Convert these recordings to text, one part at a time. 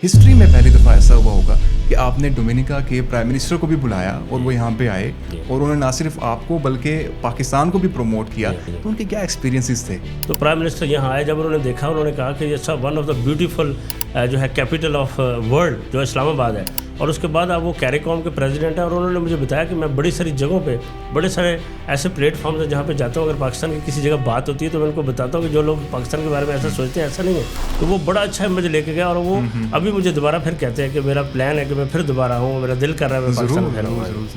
History میں پہلی دفعہ ایسا ہوا ہوگا کہ آپ نے ڈومینیکا کے پرائم منسٹر کو بھی بلایا اور وہ یہاں پہ آئے اور انہوں نے نہ صرف آپ کو بلکہ پاکستان کو بھی پروموٹ کیا. تو ان کے کیا ایکسپیرینسز تھے؟ تو پرائم منسٹر یہاں آئے, جب انہوں نے دیکھا انہوں نے کہا کہ یہ سب ون آف دا بیوٹیفل جو ہے کیپٹل آف ورلڈ جو اسلام آباد ہے, اور اس کے بعد اب وہ کیری کام کے پریزیڈنٹ ہیں, اور انہوں نے مجھے بتایا کہ میں بڑی ساری جگہوں پہ بڑے سارے ایسے پلیٹ فارمز ہیں جہاں پہ جاتا ہوں, اگر پاکستان کی کسی جگہ بات ہوتی ہے تو میں ان کو بتاتا ہوں کہ جو لوگ پاکستان کے بارے میں ایسا سوچتے ہیں ایسا نہیں ہے. تو وہ بڑا اچھا امیج لے کے گیا, اور وہ ابھی مجھے دوبارہ پھر کہتے ہیں کہ میرا پلان ہے کہ میں پھر دوبارہ ہوں, میرا دل کر رہا ہے میں پاکستان میں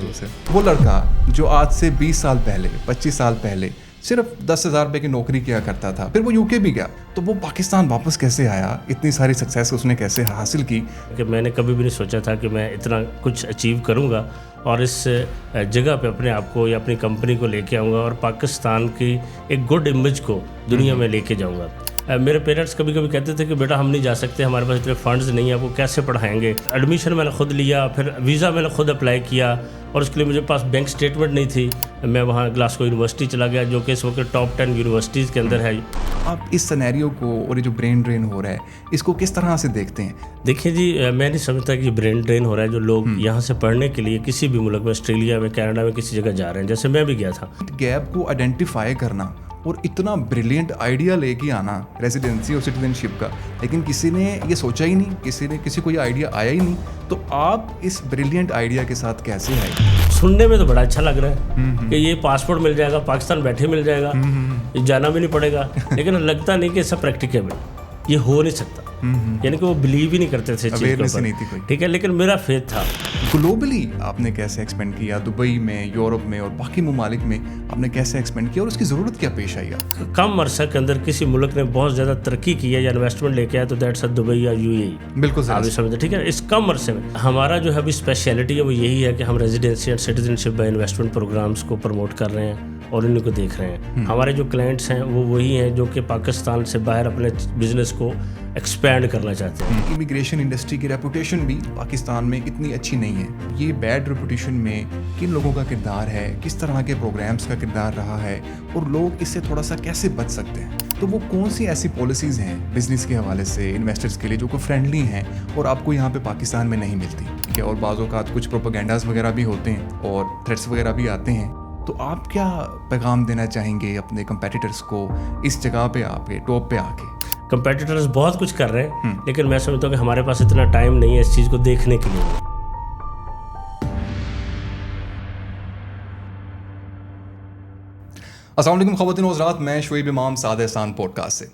پھر. وہ لڑکا جو آج سے 20 سال پہلے 25 سال پہلے صرف 10,000 روپے کی نوکری کیا کرتا تھا, پھر وہ یو کے بھی گیا, تو وہ پاکستان واپس کیسے آیا؟ اتنی ساری سکسیس اس نے کیسے حاصل کی؟ کہ میں نے کبھی بھی نہیں سوچا تھا کہ میں اتنا کچھ اچیو کروں گا اور اس جگہ پہ اپنے آپ کو یا اپنی کمپنی کو لے کے آؤں گا اور پاکستان کی ایک گڈ امیج کو دنیا میں لے کے جاؤں گا. میرے پیرنٹس کبھی کبھی کہتے تھے کہ بیٹا ہم نہیں جا سکتے, ہمارے پاس اتنے فنڈز نہیں ہیں, وہ کیسے پڑھائیں گے. ایڈمیشن میں نے خود لیا, پھر ویزا میں نے خود اپلائی کیا, اور اس کے لیے مجھے پاس بینک اسٹیٹمنٹ نہیں تھی. میں وہاں گلاسکو یونیورسٹی چلا گیا جو کہ اس وقت ٹاپ 10 یونیورسٹیز کے اندر ہے. آپ اس سینیریو کو اور یہ جو برین ڈرین ہو رہا ہے اس کو کس طرح سے دیکھتے ہیں؟ دیکھیں جی, میں نہیں سمجھتا کہ برین ڈرین ہو رہا ہے. جو لوگ یہاں سے پڑھنے کے لیے کسی بھی ملک میں, آسٹریلیا میں, کینیڈا میں کسی جگہ جا رہے ہیں, جیسے میں بھی گیا تھا, گیپ کو آئیڈینٹیفائی کرنا اور اتنا بریلینٹ آئیڈیا لے کے آنا ریزیڈنسی اور سٹیزن شپ کا, لیکن کسی نے یہ سوچا ہی نہیں, کسی کو یہ آئیڈیا آیا ہی نہیں, تو آپ اس بریلینٹ آئیڈیا کے ساتھ کیسے آئے؟ سننے میں تو بڑا اچھا لگ رہا ہے کہ یہ پاسپورٹ مل جائے گا, پاکستان بیٹھے مل جائے گا, جانا بھی نہیں پڑے گا, لیکن لگتا نہیں کہ سب پریکٹیکیبل, یہ ہو نہیں سکتا. یعنی کہ وہ بلیو ہی نہیں کرتے تھے چیز کو, ٹھیک ہے, لیکن میرا فیتھ تھا. گلوبلی آپ نے کیسے ایکسپینڈ کیا؟ دبئی میں, یورپ میں اور باقی ممالک میں آپ نے کیسے ایکسپینڈ کیا اور اس کی ضرورت کیا پیش آئی؟ کم عرصہ کے اندر کسی ملک نے بہت زیادہ ترقی کی ہے یا انویسٹمنٹ لے کے آیا تو دیٹس دبئی یا یو اے ای. بالکل آپ سمجھتے, ٹھیک ہے. اس کم عرصے میں ہمارا جو ہے ابھی اسپیشلٹی ہے وہ یہی ہے کہ ہم residency and citizen by investment programs کو پروموٹ کر رہے ہیں اور انہیں کو دیکھ رہے ہیں. ہمارے جو کلائنٹس ہیں وہ وہی ہیں جو کہ پاکستان سے باہر اپنے بزنس کو ایکسپینڈ کرنا چاہتے ہیں. امیگریشن انڈسٹری کی ریپوٹیشن بھی پاکستان میں اتنی اچھی نہیں ہے. یہ بیڈ ریپوٹیشن میں کن لوگوں کا کردار ہے, کس طرح کے پروگرامز کا کردار رہا ہے, اور لوگ اس سے تھوڑا سا کیسے بچ سکتے ہیں؟ تو وہ کون سی ایسی پالیسیز ہیں بزنس کے حوالے سے انویسٹرز کے لیے جو کہ فرینڈلی ہیں اور آپ کو یہاں پہ پاکستان میں نہیں ملتی؟ ٹھیک ہے, اور بعض اوقات کچھ پروپیگنڈاز وغیرہ بھی ہوتے ہیں اور تھریٹس وغیرہ بھی آتے ہیں. تو آپ کیا پیغام دینا چاہیں گے اپنے کمپیٹیٹرز کو اس جگہ پہ آ کے, ٹاپ پہ آ کے؟ کمپیٹیٹرز بہت کچھ کر رہے ہیں, لیکن میں سمجھتا ہوں کہ ہمارے پاس اتنا ٹائم نہیں ہے اس چیز کو دیکھنے کے لیے. السلام علیکم خواتین و حضرات, میں شعیب امام سعد احسان پوڈ کاسٹ سے.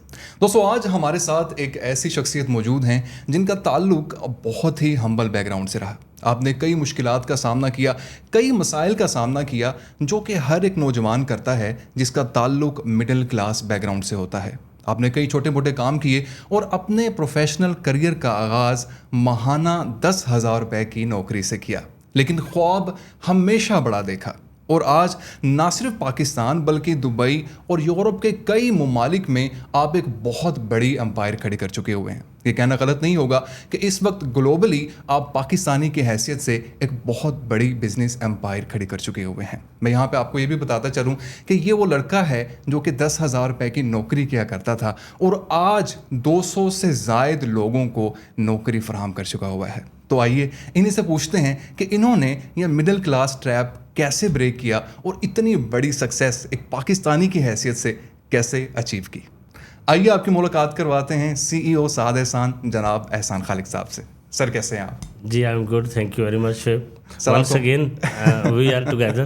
دوستو, آج ہمارے ساتھ ایک ایسی شخصیت موجود ہیں جن کا تعلق بہت ہی ہمبل بیک گراؤنڈ سے رہا. آپ نے کئی مشکلات کا سامنا کیا, کئی مسائل کا سامنا کیا جو کہ ہر ایک نوجوان کرتا ہے جس کا تعلق مڈل کلاس بیک گراؤنڈ سے ہوتا ہے. آپ نے کئی چھوٹے موٹے کام کیے اور اپنے پروفیشنل کریئر کا آغاز ماہانہ 10,000 روپے کی نوکری سے کیا, لیکن خواب ہمیشہ بڑا دیکھا. اور آج نہ صرف پاکستان بلکہ دبئی اور یورپ کے کئی ممالک میں آپ ایک بہت بڑی امپائر کھڑی کر چکے ہوئے ہیں. یہ کہنا غلط نہیں ہوگا کہ اس وقت گلوبلی آپ پاکستانی کی حیثیت سے ایک بہت بڑی بزنس امپائر کھڑی کر چکے ہوئے ہیں. میں یہاں پہ آپ کو یہ بھی بتاتا چلوں کہ یہ وہ لڑکا ہے جو کہ 10,000 روپے کی نوکری کیا کرتا تھا اور آج 200 سے زائد لوگوں کو نوکری فراہم کر چکا ہوا ہے. تو آئیے انہیں سے پوچھتے ہیں کہ انہوں نے یہ مڈل کلاس ٹریپ کیسے بریک کیا اور اتنی بڑی سکسیس ایک پاکستانی کی حیثیت سے کیسے اچیو کی. آئیے آپ کی ملاقات کرواتے ہیں سی ای او سعد احسان جناب احسان خالق صاحب سے. سر کیسے ہیں آپ؟ جی I am good, thank you very much. Once again we are together.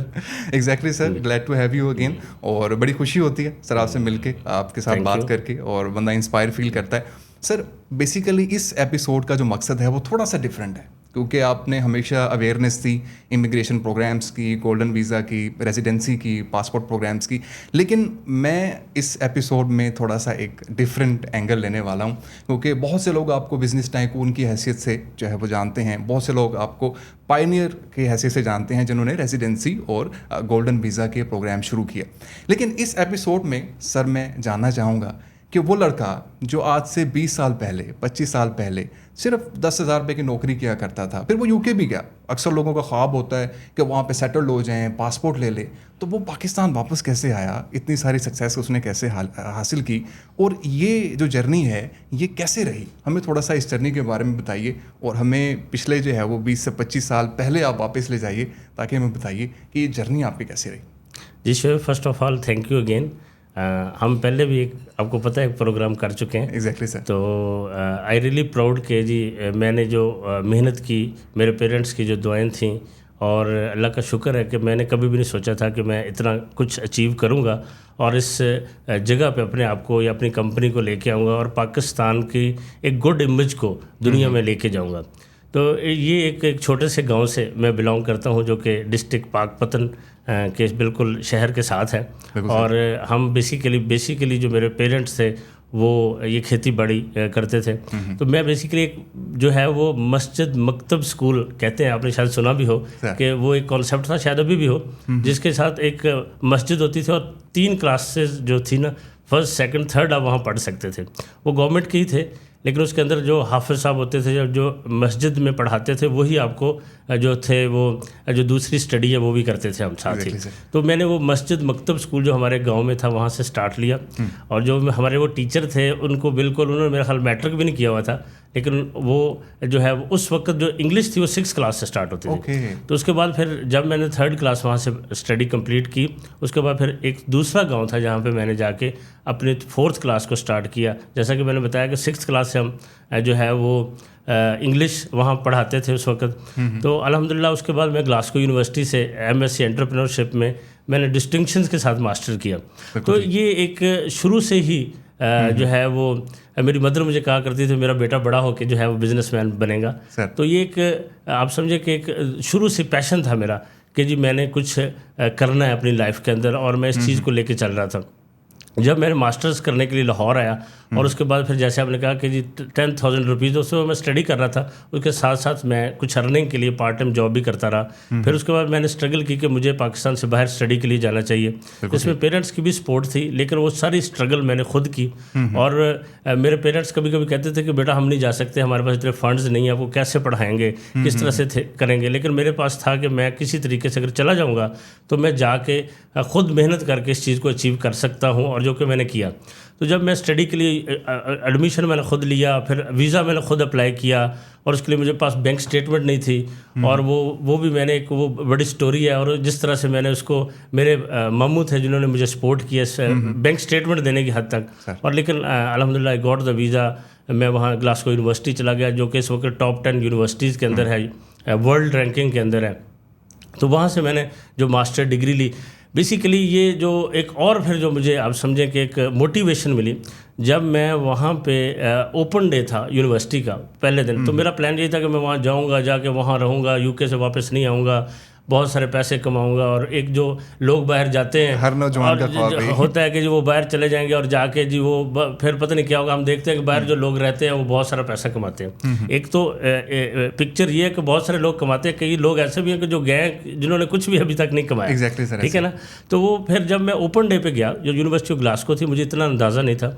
Exactly sir, glad to have you again. اور بڑی خوشی ہوتی ہے سر آپ سے مل کے, آپ کے ساتھ بات کر کے, اور بندہ انسپائر فیل کرتا ہے. سر بیسیکلی اس ایپیسوڈ کا جو مقصد ہے وہ تھوڑا سا ڈفرینٹ ہے, کیونکہ آپ نے ہمیشہ اویئرنیس دی امیگریشن پروگرامز کی, گولڈن ویزا کی, ریزیڈنسی کی, پاسپورٹ پروگرامز کی, لیکن میں اس ایپیسوڈ میں تھوڑا سا ایک ڈفرینٹ اینگل لینے والا ہوں, کیونکہ بہت سے لوگ آپ کو بزنس ٹائکون کی حیثیت سے جو ہے وہ جانتے ہیں, بہت سے لوگ آپ کو پائنیئر کی حیثیت سے جانتے ہیں جنہوں نے ریزیڈنسی اور گولڈن ویزا کے پروگرام شروع کیے. لیکن اس ایپیسوڈ میں سر میں جاننا چاہوں گا کہ وہ لڑکا جو آج سے 20 سال پہلے 25 سال پہلے صرف 10,000 روپے کی نوکری کیا کرتا تھا, پھر وہ UK بھی گیا. اکثر لوگوں کا خواب ہوتا ہے کہ وہاں پہ سیٹلڈ ہو جائیں, پاسپورٹ لے لے, تو وہ پاکستان واپس کیسے آیا, اتنی ساری سکسیس اس نے کیسے حاصل کی, اور یہ جو جرنی ہے یہ کیسے رہی. ہمیں تھوڑا سا اس جرنی کے بارے میں بتائیے, اور ہمیں پچھلے جو ہے وہ 20 سے 25 سال پہلے آپ واپس لے جائیے, تاکہ ہمیں بتائیے کہ یہ جرنی آپ کی کیسے رہی. جی Shoaib, first of all thank you again. ہم پہلے بھی آپ کو پتہ ہے ایک پروگرام کر چکے ہیں. ایگزیکٹلی سر. تو آئی ریئلی پراؤڈ کہ جی میں نے جو محنت کی, میرے پیرنٹس کی جو دعائیں تھیں, اور اللہ کا شکر ہے کہ میں نے کبھی بھی نہیں سوچا تھا کہ میں اتنا کچھ اچیو کروں گا اور اس جگہ پہ اپنے آپ کو یا اپنی کمپنی کو لے کے آؤں گا اور پاکستان کی ایک گڈ امیج کو دنیا میں لے کے جاؤں گا. تو یہ ایک چھوٹے سے گاؤں سے میں بلانگ کرتا ہوں, جو کہ ڈسٹرکٹ پاک پتن کے بالکل شہر کے ساتھ ہے. اور ہم بیسیکلی جو میرے پیرنٹس تھے وہ یہ کھیتی باڑی کرتے تھے. تو میں بیسیکلی ایک جو ہے وہ مسجد مکتب اسکول کہتے ہیں, آپ نے شاید سنا بھی ہو کہ وہ ایک کانسیپٹ تھا, شاید ابھی بھی ہو, جس کے ساتھ ایک مسجد ہوتی تھی اور 3 کلاسز جو تھی نا, فرسٹ سیکنڈ تھرڈ آپ وہاں پڑھ سکتے تھے. وہ گورنمنٹ کی ہی تھے, لیکن اس کے اندر جو حافظ صاحب ہوتے تھے جو مسجد میں پڑھاتے تھے وہی آپ کو جو تھے وہ جو دوسری اسٹڈی ہے وہ بھی کرتے تھے ہم ساتھ ہی. تو میں نے وہ مسجد مکتب اسکول جو ہمارے گاؤں میں تھا وہاں سے سٹارٹ لیا. اور جو ہمارے وہ ٹیچر تھے ان کو بالکل انہوں نے میرا خیال میٹرک بھی نہیں کیا ہوا تھا, لیکن وہ جو ہے اس وقت جو انگلش تھی وہ 6 کلاس سے سٹارٹ ہوتی تھی. تو اس کے بعد پھر جب میں نے 3rd کلاس وہاں سے اسٹڈی کمپلیٹ کی, اس کے بعد پھر ایک دوسرا گاؤں تھا جہاں پہ میں نے جا کے اپنی 4th کلاس کو سٹارٹ کیا. جیسا کہ میں نے بتایا کہ 6th کلاس سے ہم جو ہے وہ انگلش وہاں پڑھاتے تھے اس وقت. تو الحمدللہ اس کے بعد میں گلاسکو یونیورسٹی سے MSc انٹرپرینورشپ میں نے ڈسٹنکشنز کے ساتھ ماسٹر کیا. تو یہ ایک شروع سے ہی جو ہے وہ میری مدر مجھے کہا کرتی تھی میرا بیٹا بڑا ہو کے جو ہے وہ بزنس مین بنے گا. تو یہ ایک آپ سمجھے کہ ایک شروع سے پیشن تھا میرا کہ جی میں نے کچھ کرنا ہے اپنی لائف کے اندر, اور میں اس چیز کو لے کے چل رہا تھا. جب میں نے ماسٹرز کرنے کے لیے لاہور آیا, اور اس کے بعد پھر جیسے آپ نے کہا کہ جی 10,000 روپیز اس میں اسٹڈی کر رہا تھا, اس کے ساتھ ساتھ میں کچھ ارننگ کے لیے پارٹ ٹائم جاب بھی کرتا رہا. پھر اس کے بعد میں نے اسٹرگل کی کہ مجھے پاکستان سے باہر اسٹڈی کے لیے جانا چاہیے. اس میں پیرنٹس کی بھی سپورٹ تھی, لیکن وہ ساری اسٹرگل میں نے خود کی. اور میرے پیرنٹس کبھی کبھی کہتے تھے کہ بیٹا ہم نہیں جا سکتے, ہمارے پاس اتنے فنڈز نہیں ہیں, آپ کو کیسے پڑھائیں گے, کس طرح سے کریں گے. لیکن میرے پاس تھا کہ میں کسی طریقے سے اگر چلا جاؤں گا تو میں جا کے خود محنت کر کے اس چیز کو اچیو کر سکتا ہوں, اور جو کہ میں نے کیا. تو جب میں اسٹڈی کے لیے ایڈمیشن میں نے خود لیا, پھر ویزا میں نے خود اپلائی کیا, اور اس کے لیے مجھے پاس بینک اسٹیٹمنٹ نہیں تھی, اور وہ بھی میں نے ایک وہ بڑی سٹوری ہے. اور جس طرح سے میں نے اس کو, میرے ماموں تھے جنہوں نے مجھے سپورٹ کیا بینک اسٹیٹمنٹ دینے کی حد تک. اور لیکن الحمدللہ آئی گاٹ دا ویزا. میں وہاں گلاسکو یونیورسٹی چلا گیا, جو کہ اس وقت ٹاپ 10 یونیورسٹیز کے اندر ہے, ورلڈ رینکنگ کے اندر ہے. تو وہاں سے میں نے جو ماسٹر ڈگری لی. بیسیکلی یہ جو ایک اور پھر جو مجھے آپ سمجھیں کہ ایک موٹیویشن ملی, جب میں وہاں پہ اوپن ڈے تھا یونیورسٹی کا پہلے دن, تو میرا پلان یہی تھا کہ میں وہاں جاؤں گا, جا کے وہاں رہوں گا, UK سے واپس نہیں آؤں گا, بہت سارے پیسے کماؤں گا. اور ایک جو لوگ باہر جاتے ہیں, ہر نوجوان کا خواب ہوتا ہے کہ جو وہ باہر چلے جائیں گے اور جا کے جی وہ پھر پتہ نہیں کیا ہوگا. ہم دیکھتے ہیں کہ باہر جو لوگ رہتے ہیں وہ بہت سارا پیسہ کماتے ہیں. ایک تو پکچر یہ ہے کہ بہت سارے لوگ کماتے ہیں, کئی لوگ ایسے بھی ہیں کہ جو گئے جنہوں نے کچھ بھی ابھی تک نہیں کمایا. ٹھیک ہے نا. تو وہ پھر جب میں اوپن ڈے پہ گیا, جو یونیورسٹی آف گلاسکو تھی, مجھے اتنا اندازہ نہیں تھا.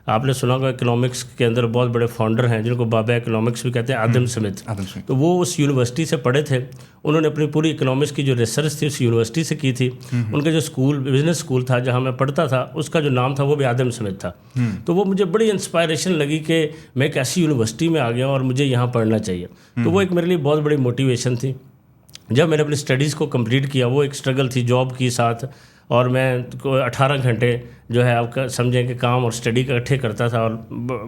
آپ نے سنا ہوگا اکنامکس کے اندر بہت بڑے فاؤنڈر ہیں جن کو بابا اکنامکس بھی کہتے ہیں, آدم سمتھ. تو وہ اس یونیورسٹی سے پڑھے تھے. انہوں نے اپنی پوری اکنامکس کی جو ریسرچ تھی اس یونیورسٹی سے کی تھی. ان کا جو اسکول بزنس اسکول تھا جہاں میں پڑھتا تھا, اس کا جو نام تھا وہ بھی آدم سمتھ تھا. تو وہ مجھے بڑی انسپائریشن لگی کہ میں ایک ایسی یونیورسٹی میں آ گیا ہوں اور مجھے یہاں پڑھنا چاہیے. تو وہ ایک میرے لیے بہت بڑی موٹیویشن تھی. جب میں نے اپنی اسٹڈیز کو کمپلیٹ کیا, وہ ایک اسٹرگل تھی جاب کی ساتھ, اور میں 18 گھنٹے جو ہے آپ کا سمجھیں کہ کام اور اسٹڈی اکٹھے کرتا تھا, اور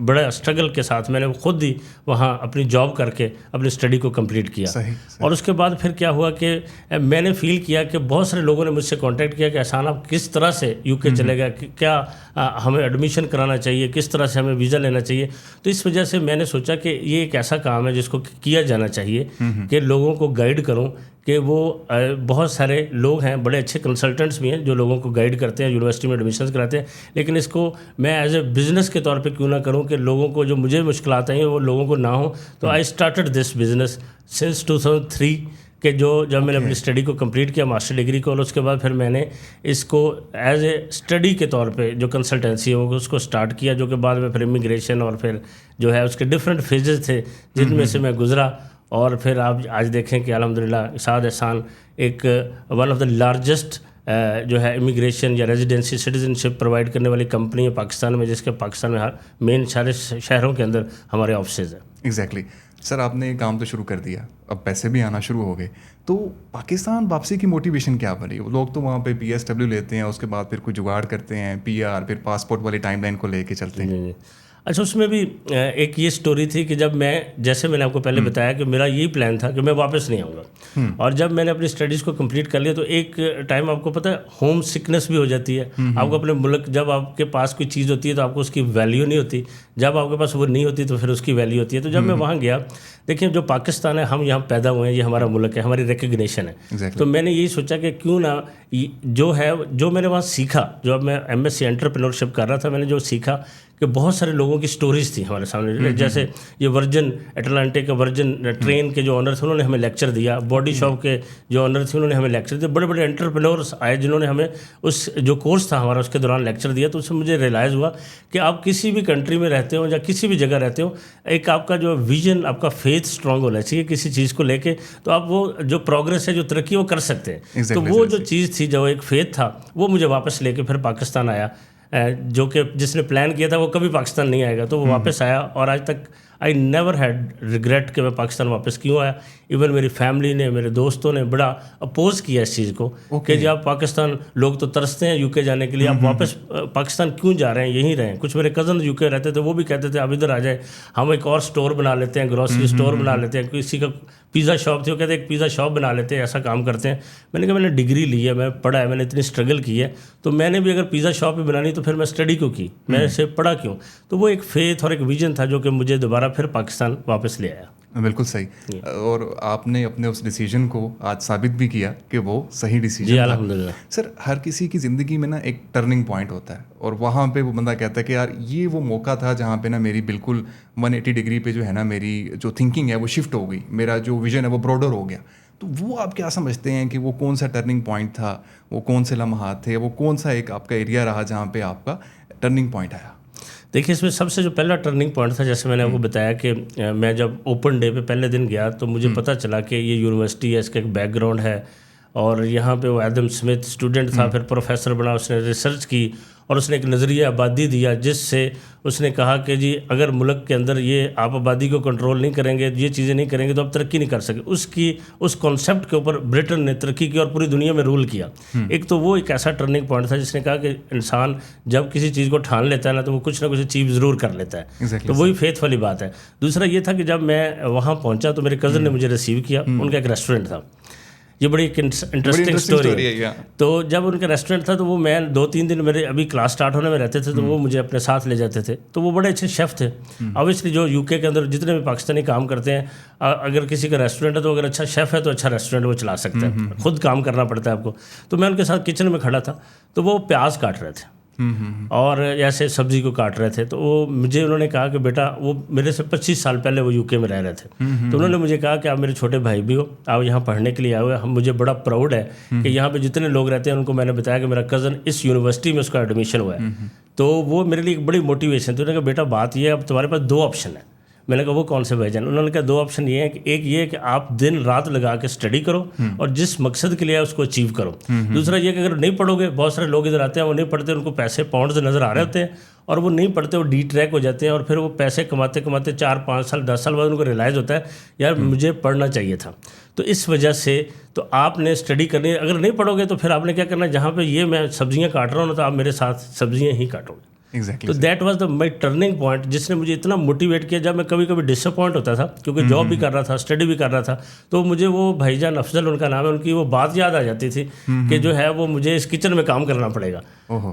بڑے اسٹرگل کے ساتھ میں نے خود ہی وہاں اپنی جاب کر کے اپنی اسٹڈی کو کمپلیٹ کیا. اور اس کے بعد پھر کیا ہوا کہ میں نے فیل کیا کہ بہت سارے لوگوں نے مجھ سے کانٹیکٹ کیا کہ احسان آپ کس طرح سے UK چلے گئے, کیا ہمیں ایڈمیشن کرانا چاہیے, کس طرح سے ہمیں ویزا لینا چاہیے. تو اس وجہ سے میں نے سوچا کہ یہ ایک ایسا کام ہے جس کو کیا جانا چاہیے, کہ لوگوں کو گائیڈ کروں. کہ وہ بہت سارے لوگ ہیں, بڑے اچھے کنسلٹنٹس بھی ہیں جو لوگوں کو گائیڈ کرتے ہیں, یونیورسٹی میں ایڈمیشنز کراتے ہیں, لیکن اس کو میں ایز اے بزنس کے طور پہ کیوں نہ کروں کہ لوگوں کو جو مجھے مشکلات ہیں وہ لوگوں کو نہ ہوں. تو I started this business since 2003 کہ جب میں نے اپنی اسٹڈی کو کمپلیٹ کیا ماسٹر ڈگری کو، اور اس کے بعد پھر میں نے اس کو ایز اے اسٹڈی کے طور پہ جو کنسلٹنسی ہو اس کو اسٹارٹ کیا، جو کہ بعد میں پھر امیگریشن اور پھر جو ہے اس کے ڈفرینٹ فیزز تھے جن میں سے میں گزرا، اور پھر آپ آج دیکھیں کہ الحمدللہ سعد احسان ایک ون آف دا لارجسٹ جو ہے امیگریشن یا ریزیڈنسی سٹیزن شپ پرووائڈ کرنے والی کمپنی ہے پاکستان میں، جس کے پاکستان میں ہر مین سارے شہروں کے اندر ہمارے آفسز ہیں. ایگزیکٹلی. سر آپ نے کام تو شروع کر دیا، اب پیسے بھی آنا شروع ہو گئے، تو پاکستان واپسی کی موٹیویشن کیا بنی؟ لوگ تو وہاں پہ PSW لیتے ہیں، اس کے بعد پھر کوئی جگاڑ کرتے ہیں، PR، پھر پاسپورٹ والی ٹائم لائن کو لے کے چلتے ہیں. اچھا، اس میں بھی ایک یہ سٹوری تھی کہ جب جیسے میں نے آپ کو پہلے بتایا کہ میرا یہی پلان تھا کہ میں واپس نہیں آؤں گا، اور جب میں نے اپنی اسٹڈیز کو کمپلیٹ کر لیا تو ایک ٹائم آپ کو پتہ ہے ہوم سکنس بھی ہو جاتی ہے. آپ کو اپنے ملک، جب آپ کے پاس کوئی چیز ہوتی ہے تو آپ کو اس کی ویلیو نہیں ہوتی، جب آپ کے پاس وہ نہیں ہوتی تو پھر اس کی ویلیو ہوتی ہے. تو جب میں وہاں گیا، دیکھیں جو پاکستان ہے، ہم یہاں پیدا ہوئے ہیں، یہ ہمارا ملک ہے، ہماری ریکگنیشن ہے. تو میں نے یہی سوچا کہ کیوں نہ جو میں نے وہاں سیکھا، جو اب میں MSc انٹرپرینورشپ کر رہا تھا، میں نے جو سیکھا کہ بہت سارے لوگوں کی سٹوریز تھیں ہمارے سامنے. جیسے یہ ورجن اٹلانٹک کے ورجن ٹرین کے جو آنر تھے انہوں نے ہمیں لیکچر دیا، باڈی شاپ کے جو آنر تھے انہوں نے ہمیں لیکچر دیا، بڑے بڑے انٹرپرینورس آئے جنہوں نے ہمیں اس جو کورس تھا ہمارا اس کے دوران لیکچر دیا. تو اس سے مجھے ریئلائز ہوا کہ آپ کسی بھی کنٹری میں رہتے ہو یا کسی بھی جگہ رہتے ہو، ایک آپ کا جو ویژن، آپ کا فیتھ اسٹرانگ ہونا چاہیے کسی چیز کو لے کے، تو آپ وہ جو پروگرس ہے، جو ترقی وہ کر سکتے ہیں. تو وہ جو چیز تھی، جو ایک فیتھ تھا، وہ مجھے واپس لے کے پھر پاکستان آیا. جو کہ جس نے پلان کیا تھا وہ کبھی پاکستان نہیں آئے گا، تو وہ واپس آیا. اور آج تک آئی نیور ہیڈ ریگریٹ کہ میں پاکستان واپس کیوں آیا. ایون میری فیملی نے، میرے دوستوں نے بڑا اپوز کیا اس چیز کو کہ جب آپ پاکستان، لوگ تو ترستے ہیں UK جانے کے لیے، آپ واپس پاکستان کیوں جا رہے ہیں، یہیں رہیں. کچھ میرے کزن UK رہتے تھے، وہ بھی کہتے تھے آپ ادھر آ جائے، ہم ایک اور سٹور بنا لیتے ہیں، گروسری سٹور بنا لیتے ہیں. کسی کا پیزا شاپ تھی، وہ کہتے ہیں ایک پیزا شاپ بنا لیتے ہیں، ایسا کام کرتے ہیں. میں نے کہا میں نے ڈگری لی ہے، میں پڑھا ہے، میں نے اتنی اسٹرگل کی ہے، تو میں نے بھی اگر پیزا شاپ بھی بنانی تو پھر میں اسٹڈی کیوں کی، میں اسے پڑھا کیوں. تو وہ ایک فیتھ اور ایک ویژن تھا جو کہ مجھے دوبارہ پھر پاکستان واپس لے آیا. بالکل صحیح. اور آپ نے اپنے اس ڈیسیجن کو آج ثابت بھی کیا کہ وہ صحیح ڈیسیجن تھا. الحمدللہ. سر ہر کسی کی زندگی میں نا ایک ٹرننگ پوائنٹ ہوتا ہے، اور وہاں پہ وہ بندہ کہتا ہے کہ یار یہ وہ موقع تھا جہاں پہ نا میری بالکل 180 ڈگری پہ جو ہے نا میری جو تھنکنگ ہے وہ شفٹ ہو گئی، میرا جو ویژن ہے وہ براڈر ہو گیا. تو وہ آپ کیا سمجھتے ہیں کہ وہ کون سا ٹرننگ پوائنٹ تھا، وہ کون سے لمحات تھے، وہ کون سا ایک آپ کا ایریا رہا جہاں پہ آپ کا ٹرننگ پوائنٹ آیا؟ دیکھیے، اس میں سب سے جو پہلا ٹرننگ پوائنٹ تھا، جیسے میں نے آپ کو بتایا کہ میں جب اوپن ڈے پہ پہلے دن گیا تو مجھے پتہ چلا کہ یہ یونیورسٹی ہے، اس کا ایک بیک گراؤنڈ ہے، اور یہاں پہ وہ ایڈم اسمتھ اسٹوڈنٹ تھا، پھر پروفیسر بنا، اس نے ریسرچ کی اور اس نے ایک نظریہ آبادی دیا، جس سے اس نے کہا کہ جی اگر ملک کے اندر یہ آپ آبادی کو کنٹرول نہیں کریں گے، یہ چیزیں نہیں کریں گے تو آپ ترقی نہیں کر سکے. اس کانسیپٹ کے اوپر برٹن نے ترقی کی اور پوری دنیا میں رول کیا. ایک تو وہ ایک ایسا ٹرننگ پوائنٹ تھا جس نے کہا کہ انسان جب کسی چیز کو ٹھان لیتا ہے نا تو وہ کچھ نہ کچھ اچیو ضرور کر لیتا ہے. تو وہی فیتھ والی بات ہے. دوسرا یہ تھا کہ جب میں وہاں پہنچا تو میرے کزن نے مجھے ریسیو کیا. ان کا ایک ریسٹورنٹ تھا، یہ بڑی ایک انٹرسٹنگ اسٹوری ہے. تو جب ان کا ریسٹورنٹ تھا تو وہ میں 2-3 دن میرے ابھی کلاس سٹارٹ ہونے میں رہتے تھے، تو وہ مجھے اپنے ساتھ لے جاتے تھے. تو وہ بڑے اچھے شیف تھے. اوبیسلی جو UK کے اندر جتنے بھی پاکستانی کام کرتے ہیں، اگر کسی کا ریسٹورنٹ ہے تو اگر اچھا شیف ہے تو اچھا ریسٹورنٹ وہ چلا سکتا ہے، خود کام کرنا پڑتا ہے آپ کو. تو میں ان کے ساتھ کچن میں کھڑا تھا، تو وہ پیاز کاٹ رہے تھے اور ایسے سبزی کو کاٹ رہے تھے. تو وہ مجھے انہوں نے کہا کہ بیٹا، وہ میرے سے 25 سال پہلے وہ UK میں رہ رہے تھے. تو انہوں نے مجھے کہا کہ آپ میرے چھوٹے بھائی بھی ہو، آپ یہاں پڑھنے کے لیے آئے ہوئے. مجھے بڑا پراؤڈ ہے کہ یہاں پہ جتنے لوگ رہتے ہیں ان کو میں نے بتایا کہ میرا کزن اس یونیورسٹی میں اس کا ایڈمیشن ہوا ہے. تو وہ میرے لیے ایک بڑی موٹیویشن تھی. انہوں نے کہا بیٹا بات یہ ہے، اب تمہارے پاس 2 آپشن ہیں. میں نے کہا وہ کون سے بھائی جان؟ انہوں نے کہا 2 آپشن یہ ہیں کہ ایک یہ ہے کہ آپ دن رات لگا کے اسٹڈی کرو اور جس مقصد کے لیے اس کو اچیو کرو. دوسرا یہ کہ اگر نہیں پڑھو گے، بہت سارے لوگ ادھر آتے ہیں وہ نہیں پڑھتے، ان کو پیسے پاؤنڈز نظر آ رہے ہوتے ہیں اور وہ نہیں پڑھتے، وہ ڈی ٹریک ہو جاتے ہیں اور پھر وہ پیسے کماتے کماتے 4-5 سال 10 سال بعد ان کو ریئلائز ہوتا ہے یار مجھے پڑھنا چاہیے تھا. تو اس وجہ سے تو آپ نے اسٹڈی کرنی ہے. اگر نہیں پڑھو گے تو پھر آپ نے کیا کرنا ہے، جہاں پہ یہ میں سبزیاں کاٹ رہا ہوں نا تو آپ میرے ساتھ سبزیاں ہی کاٹو گے. تو that was the my turning point, جس نے مجھے اتنا موٹیویٹ کیا. جب میں کبھی کبھی ڈس اپوائنٹ ہوتا تھا کیونکہ جاب بھی کر رہا تھا، اسٹڈی بھی کر رہا تھا، تو مجھے وہ بھائی جان افضل ان کا نام ہے، ان کی وہ بات یاد آ جاتی تھی کہ جو ہے وہ مجھے اس کچن میں کام کرنا پڑے گا.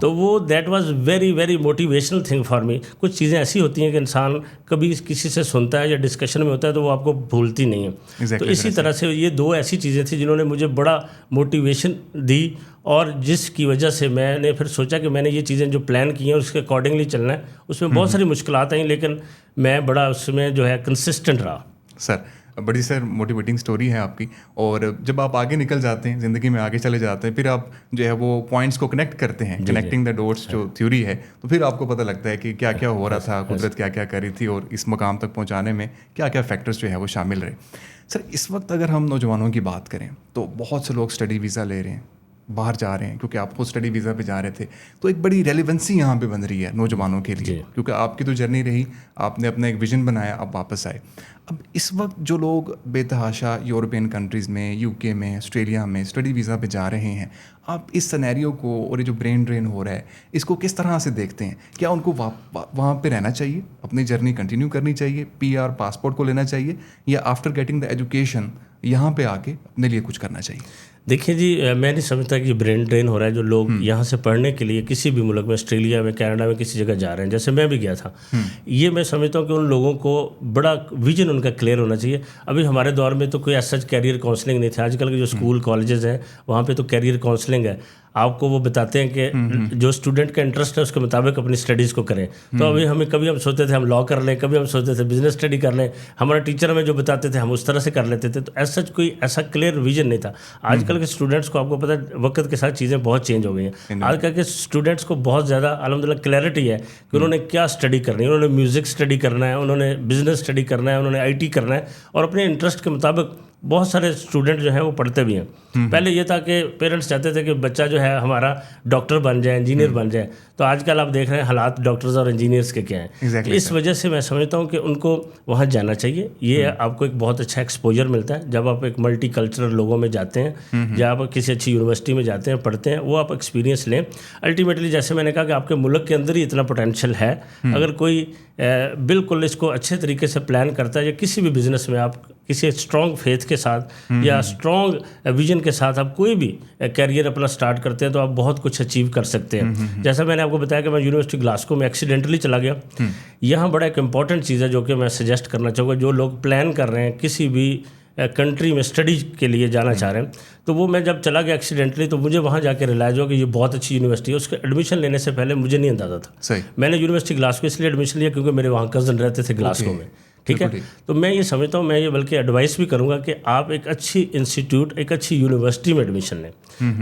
تو وہ that was very very motivational thing for me. کچھ چیزیں ایسی ہوتی ہیں کہ انسان کبھی کسی سے سنتا ہے یا ڈسکشن میں ہوتا ہے تو وہ آپ کو بھولتی نہیں ہے. تو اسی طرح سے یہ 2 ایسی چیزیں تھیں جنہوں نے مجھے بڑا موٹیویشن دی، اور جس کی وجہ سے میں نے پھر سوچا کہ میں نے یہ چیزیں جو پلان کی ہیں اس کے اکارڈنگلی چلنا ہے. اس میں بہت ساری مشکلات آئیں لیکن میں بڑا اس میں جو ہے کنسسٹنٹ رہا. سر بڑی سر موٹیویٹنگ سٹوری ہے آپ کی. اور جب آپ آگے نکل جاتے ہیں, زندگی میں آگے چلے جاتے ہیں, پھر آپ جو ہے وہ پوائنٹس کو کنیکٹ کرتے ہیں, کنیکٹنگ دا ڈوٹس جو تھیوری ہے, تو پھر آپ کو پتہ لگتا ہے کہ کیا کیا ہو رہا تھا, قدرت کیا کیا کر رہی تھی, اور اس مقام تک پہنچانے میں کیا کیا فیکٹرز جو ہے وہ شامل رہے. سر اس وقت اگر ہم نوجوانوں کی بات کریں تو بہت سے لوگ اسٹڈی ویزا لے رہے ہیں, باہر جا رہے ہیں, کیونکہ آپ خود اسٹڈی ویزا پہ جا رہے تھے, تو ایک بڑی ریلیونسی یہاں پہ بن رہی ہے نوجوانوں کے لیے, کیونکہ آپ کی تو جرنی رہی, آپ نے اپنا ایک ویژن بنایا, آپ واپس آئے. اب اس وقت جو لوگ بے تحاشا یورپین کنٹریز میں, یو کے میں, آسٹریلیا میں اسٹڈی ویزا پہ جا رہے ہیں, آپ اس سینیریو کو اور یہ جو برین ڈرین ہو رہا ہے اس کو کس طرح سے دیکھتے ہیں؟ کیا ان کو وہاں پہ رہنا چاہیے, اپنی جرنی کنٹینیو کرنی چاہیے, PR پاسپورٹ کو لینا چاہیے, یا آفٹر گیٹنگ دا ایجوکیشن یہاں پہ آ کے اپنے لیے کچھ کرنا چاہیے؟ دیکھیں جی, میں نہیں سمجھتا کہ برین ڈرین ہو رہا ہے. جو لوگ یہاں سے پڑھنے کے لیے کسی بھی ملک میں, آسٹریلیا میں, کینیڈا میں کسی جگہ جا رہے ہیں, جیسے میں بھی گیا تھا, یہ میں سمجھتا ہوں کہ ان لوگوں کو بڑا ویژن ان کا کلیئر ہونا چاہیے. ابھی ہمارے دور میں تو کوئی ایسا کیریئر کاؤنسلنگ نہیں تھا. آج کل کے جو اسکول کالجز ہیں وہاں پہ تو کیریئر کاؤنسلنگ ہے. آپ کو وہ بتاتے ہیں کہ جو اسٹوڈنٹ کا انٹرسٹ ہے اس کے مطابق اپنی اسٹڈیز کو کریں. تو ابھی کبھی ہم سوچتے تھے ہم لا کر لیں, کبھی ہم سوچتے تھے بزنس اسٹڈی کر لیں, ہمارا ٹیچر ہمیں جو بتاتے تھے ہم اس طرح سے کر لیتے تھے. تو ایسا کوئی ایسا کلیئر ویژن نہیں تھا. آج کل کے اسٹوڈنٹس کو آپ کو پتہ ہے وقت کے ساتھ چیزیں بہت چینج ہو گئی ہیں. آج کل کے اسٹوڈنٹس کو بہت زیادہ الحمدللہ کلیئرٹی ہے کہ انہوں نے کیا اسٹڈی کرنی ہے. انہوں نے میوزک اسٹڈی کرنا ہے, انہوں نے بزنس اسٹڈی کرنا ہے, انہوں نے IT کرنا ہے, اور اپنے انٹرسٹ کے مطابق بہت سارے اسٹوڈنٹ جو ہیں وہ پڑھتے بھی ہیں. پہلے یہ تھا کہ پیرنٹس چاہتے تھے کہ بچہ جو ہے ہمارا ڈاکٹر بن جائے, انجینئر بن جائے. تو آج کل آپ دیکھ رہے ہیں حالات ڈاکٹرز اور انجینئرس کے کیا ہیں. اس وجہ سے میں سمجھتا ہوں کہ ان کو وہاں جانا چاہیے. یہ آپ کو ایک بہت اچھا ایکسپوجر ملتا ہے جب آپ ایک ملٹی کلچرل لوگوں میں جاتے ہیں, جب آپ کسی اچھی یونیورسٹی میں جاتے ہیں, پڑھتے ہیں, وہ آپ ایکسپیرینس لیں. الٹیمیٹلی جیسے میں نے کہا کہ آپ کے ملک کے اندر ہی اتنا پوٹینشیل ہے. اگر کوئی بالکل اس کو اچھے طریقے سے پلان کرتا ہے, یا کسی بھی بزنس میں آپ کسی اسٹرانگ فیتھ کے ساتھ یا اسٹرانگ ویژن کے ساتھ آپ کوئی بھی کیریئر اپنا سٹارٹ کرتے ہیں, تو آپ بہت کچھ اچیو کر سکتے ہیں. جیسا میں نے آپ کو بتایا کہ میں یونیورسٹی گلاسکو میں ایکسیڈنٹلی چلا گیا. یہاں بڑا ایک امپورٹنٹ چیز ہے جو کہ میں سجیسٹ کرنا چاہوں گا, جو لوگ پلان کر رہے ہیں کسی بھی کنٹری میں اسٹڈی کے لیے جانا چاہ رہے ہیں. تو وہ میں جب چلا گیا ایکسیڈنٹلی, تو مجھے وہاں جا کے ریلائز ہوا کہ یہ بہت اچھی یونیورسٹی ہے. اس کے ایڈمیشن لینے سے پہلے مجھے نہیں اندازہ تھا. میں نے یونیورسٹی گلاسکو اس لیے ایڈمیشن لیا کیونکہ میرے وہاں کزن رہتے تھے گلاسکو میں. ٹھیک ہے, تو میں یہ سمجھتا ہوں, میں یہ بلکہ ایڈوائس بھی کروں گا کہ آپ ایک اچھی انسٹیٹیوٹ, ایک اچھی یونیورسٹی میں ایڈمیشن لیں,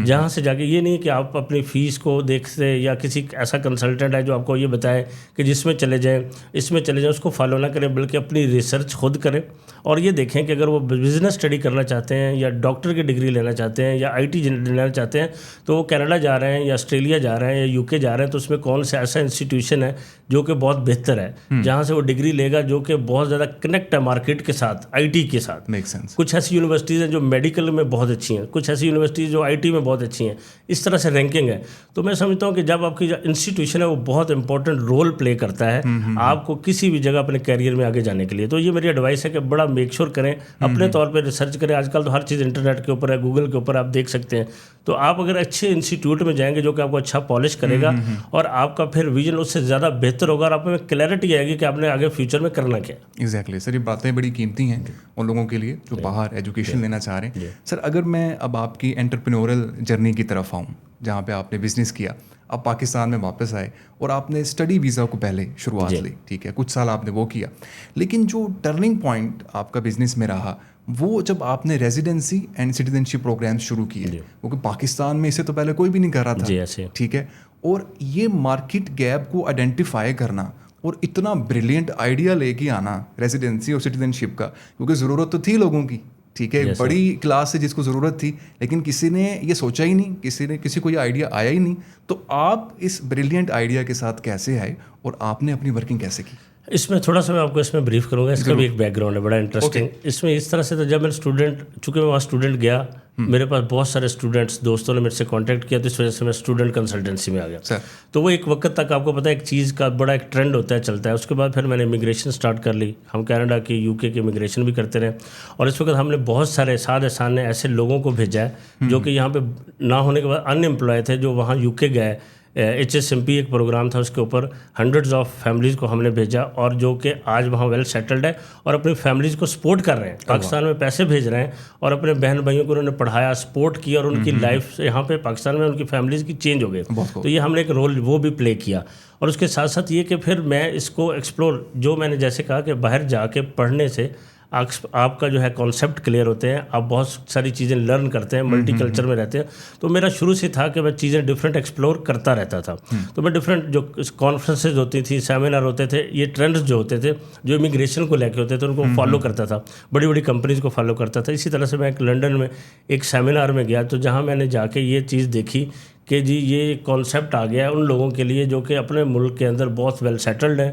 جہاں سے جا کے یہ نہیں کہ آپ اپنی فیس کو دیکھتے یا کسی ایسا کنسلٹنٹ ہے جو آپ کو یہ بتائے کہ جس میں چلے جائیں, اس میں چلے جائیں, اس کو فالو نہ کریں, بلکہ اپنی ریسرچ خود کریں. اور یہ دیکھیں کہ اگر وہ بزنس اسٹڈی کرنا چاہتے ہیں, یا ڈاکٹر کی ڈگری لینا چاہتے ہیں, یا IT لینا چاہتے ہیں, تو وہ کینیڈا جا رہے ہیں, یا آسٹریلیا جا رہے ہیں, یا UK جا رہے ہیں, تو اس میں کون سا ایسا انسٹیٹیوشن ہے جو کہ بہت بہتر ہے, جہاں سے وہ ڈگری لے گا, جو کہ بہت زیادہ کنیکٹ ہے مارکیٹ کے ساتھ, IT کے ساتھ. کچھ ایسی یونیورسٹیز ہیں جو میڈیکل میں بہت اچھی ہیں, کچھ ایسی یونیورسٹیز جو IT میں بہت اچھی ہیں. اس طرح سے رینکنگ ہے. تو میں سمجھتا ہوں کہ جب آپ کی جو انسٹیٹیوشن ہے وہ بہت امپورٹنٹ رول پلے کرتا ہے آپ کو کسی بھی جگہ اپنے کیریئر میں آگے جانے کے لیے. تو یہ میری ایڈوائس ہے کہ بڑا میک شور کریں, اپنے طور پہ ریسرچ کریں. آج کل تو ہر چیز انٹرنیٹ کے اوپر ہے, گوگل کے اوپر آپ دیکھ سکتے ہیں. تو آپ اگر اچھے انسٹیٹیوٹ میں جائیں گے جو کہ آپ کو اچھا پالش کرے گا, اور آپ کا پھر ویژن اس سے زیادہ بہتر ہوگا, اور آپ میں کلیئرٹی آئے گی کہ آپ نے آگے فیوچر میں کرنا کیا. ایگزیکٹلی سر, یہ باتیں بڑی قیمتی ہیں ان لوگوں کے لیے جو باہر ایجوکیشن لینا چاہ رہے ہیں. سر اگر میں اب آپ کی انٹرپرینورل جرنی کی طرف آؤں, جہاں پہ آپ نے بزنس کیا, اب پاکستان میں واپس آئے اور آپ نے اسٹڈی ویزا کو پہلے شروعات لی, ٹھیک ہے, کچھ سال آپ نے وہ کیا, لیکن جو ٹرننگ پوائنٹ آپ کا بزنس میں رہا وہ جب آپ نے residency and citizen program شروع کیے, کیونکہ پاکستان میں اسے تو پہلے کوئی بھی نہیں کر رہا تھا, ٹھیک ہے, اور یہ مارکیٹ گیپ کو آئیڈینٹیفائی کرنا اور اتنا بریلینٹ آئیڈیا لے کے آنا ریزیڈنسی اور سٹیزن شپ کا, کیونکہ ضرورت تو تھی لوگوں کی, ٹھیک ہے, بڑی کلاس سے جس کو ضرورت تھی, لیکن کسی نے یہ سوچا ہی نہیں, کسی کو یہ آئیڈیا آیا ہی نہیں. تو آپ اس بریلینٹ آئیڈیا کے ساتھ کیسے آئے اور آپ نے اپنی ورکنگ کیسے کی؟ اس میں تھوڑا سا میں آپ کو اس میں بریف کروں گا. اس کا بھی ایک بیک گراؤنڈ ہے بڑا انٹرسٹنگ. اس میں اس طرح سے تھا, جب میں چونکہ میں وہاں اسٹوڈنٹ گیا, میرے پاس بہت سارے اسٹوڈنٹس دوستوں نے میرے سے کانٹیکٹ کیا, تو اس وجہ سے میں اسٹوڈنٹ کنسلٹنسی میں آ گیا. تو وہ ایک وقت تک آپ کو پتہ ہے ایک چیز کا بڑا ایک ٹرینڈ ہوتا ہے, چلتا ہے. اس کے بعد پھر میں نے امیگریشن اسٹارٹ کر لی. ہم کینیڈا کی UK کی امیگریشن بھی کرتے رہے, اور اس وقت ہم نے بہت سارے سامنے ایسے لوگوں کو بھیجا ہے جو کہ یہاں پہ نہ ہونے کے بعد ان امپلائے تھے, جو وہاں UK گئے. HSMP ایک پروگرام تھا, اس کے اوپر ہنڈریڈز آف فیملیز کو ہم نے بھیجا, اور جو کہ آج وہاں ویل سیٹلڈ ہے اور اپنی فیملیز کو سپورٹ کر رہے ہیں, پاکستان میں پیسے بھیج رہے ہیں, اور اپنے بہن بھائیوں کو انہوں نے پڑھایا, سپورٹ کیا, اور ان کی لائف یہاں پہ پاکستان میں ان کی فیملیز کی چینج ہو گئی. تو یہ ہم نے ایک رول وہ بھی پلے کیا. اور اس کے ساتھ ساتھ یہ کہ پھر میں اس کو ایکسپلور, جو میں نے جیسے کہا کہ باہر جا کے پڑھنے سے آپ کا جو ہے کانسیپٹ کلیئر ہوتے ہیں, آپ بہت ساری چیزیں لرن کرتے ہیں, ملٹی کلچر میں رہتے ہیں. تو میرا شروع سے تھا کہ میں چیزیں ڈفرینٹ ایکسپلور کرتا رہتا تھا. تو میں ڈفرینٹ جو کانفرنسز ہوتی تھی, سیمینار ہوتے تھے, یہ ٹرینڈز جو ہوتے تھے جو امیگریشن کو لے کے ہوتے تھے ان کو فالو کرتا تھا, بڑی بڑی کمپنیز کو فالو کرتا تھا. اسی طرح سے میں ایک لنڈن میں ایک سیمینار میں گیا, تو جہاں میں نے جا کے یہ چیز دیکھی کہ جی یہ کانسیپٹ آ گیا ہے ان لوگوں کے لیے جو کہ اپنے ملک کے اندر بہت ویل سیٹلڈ ہیں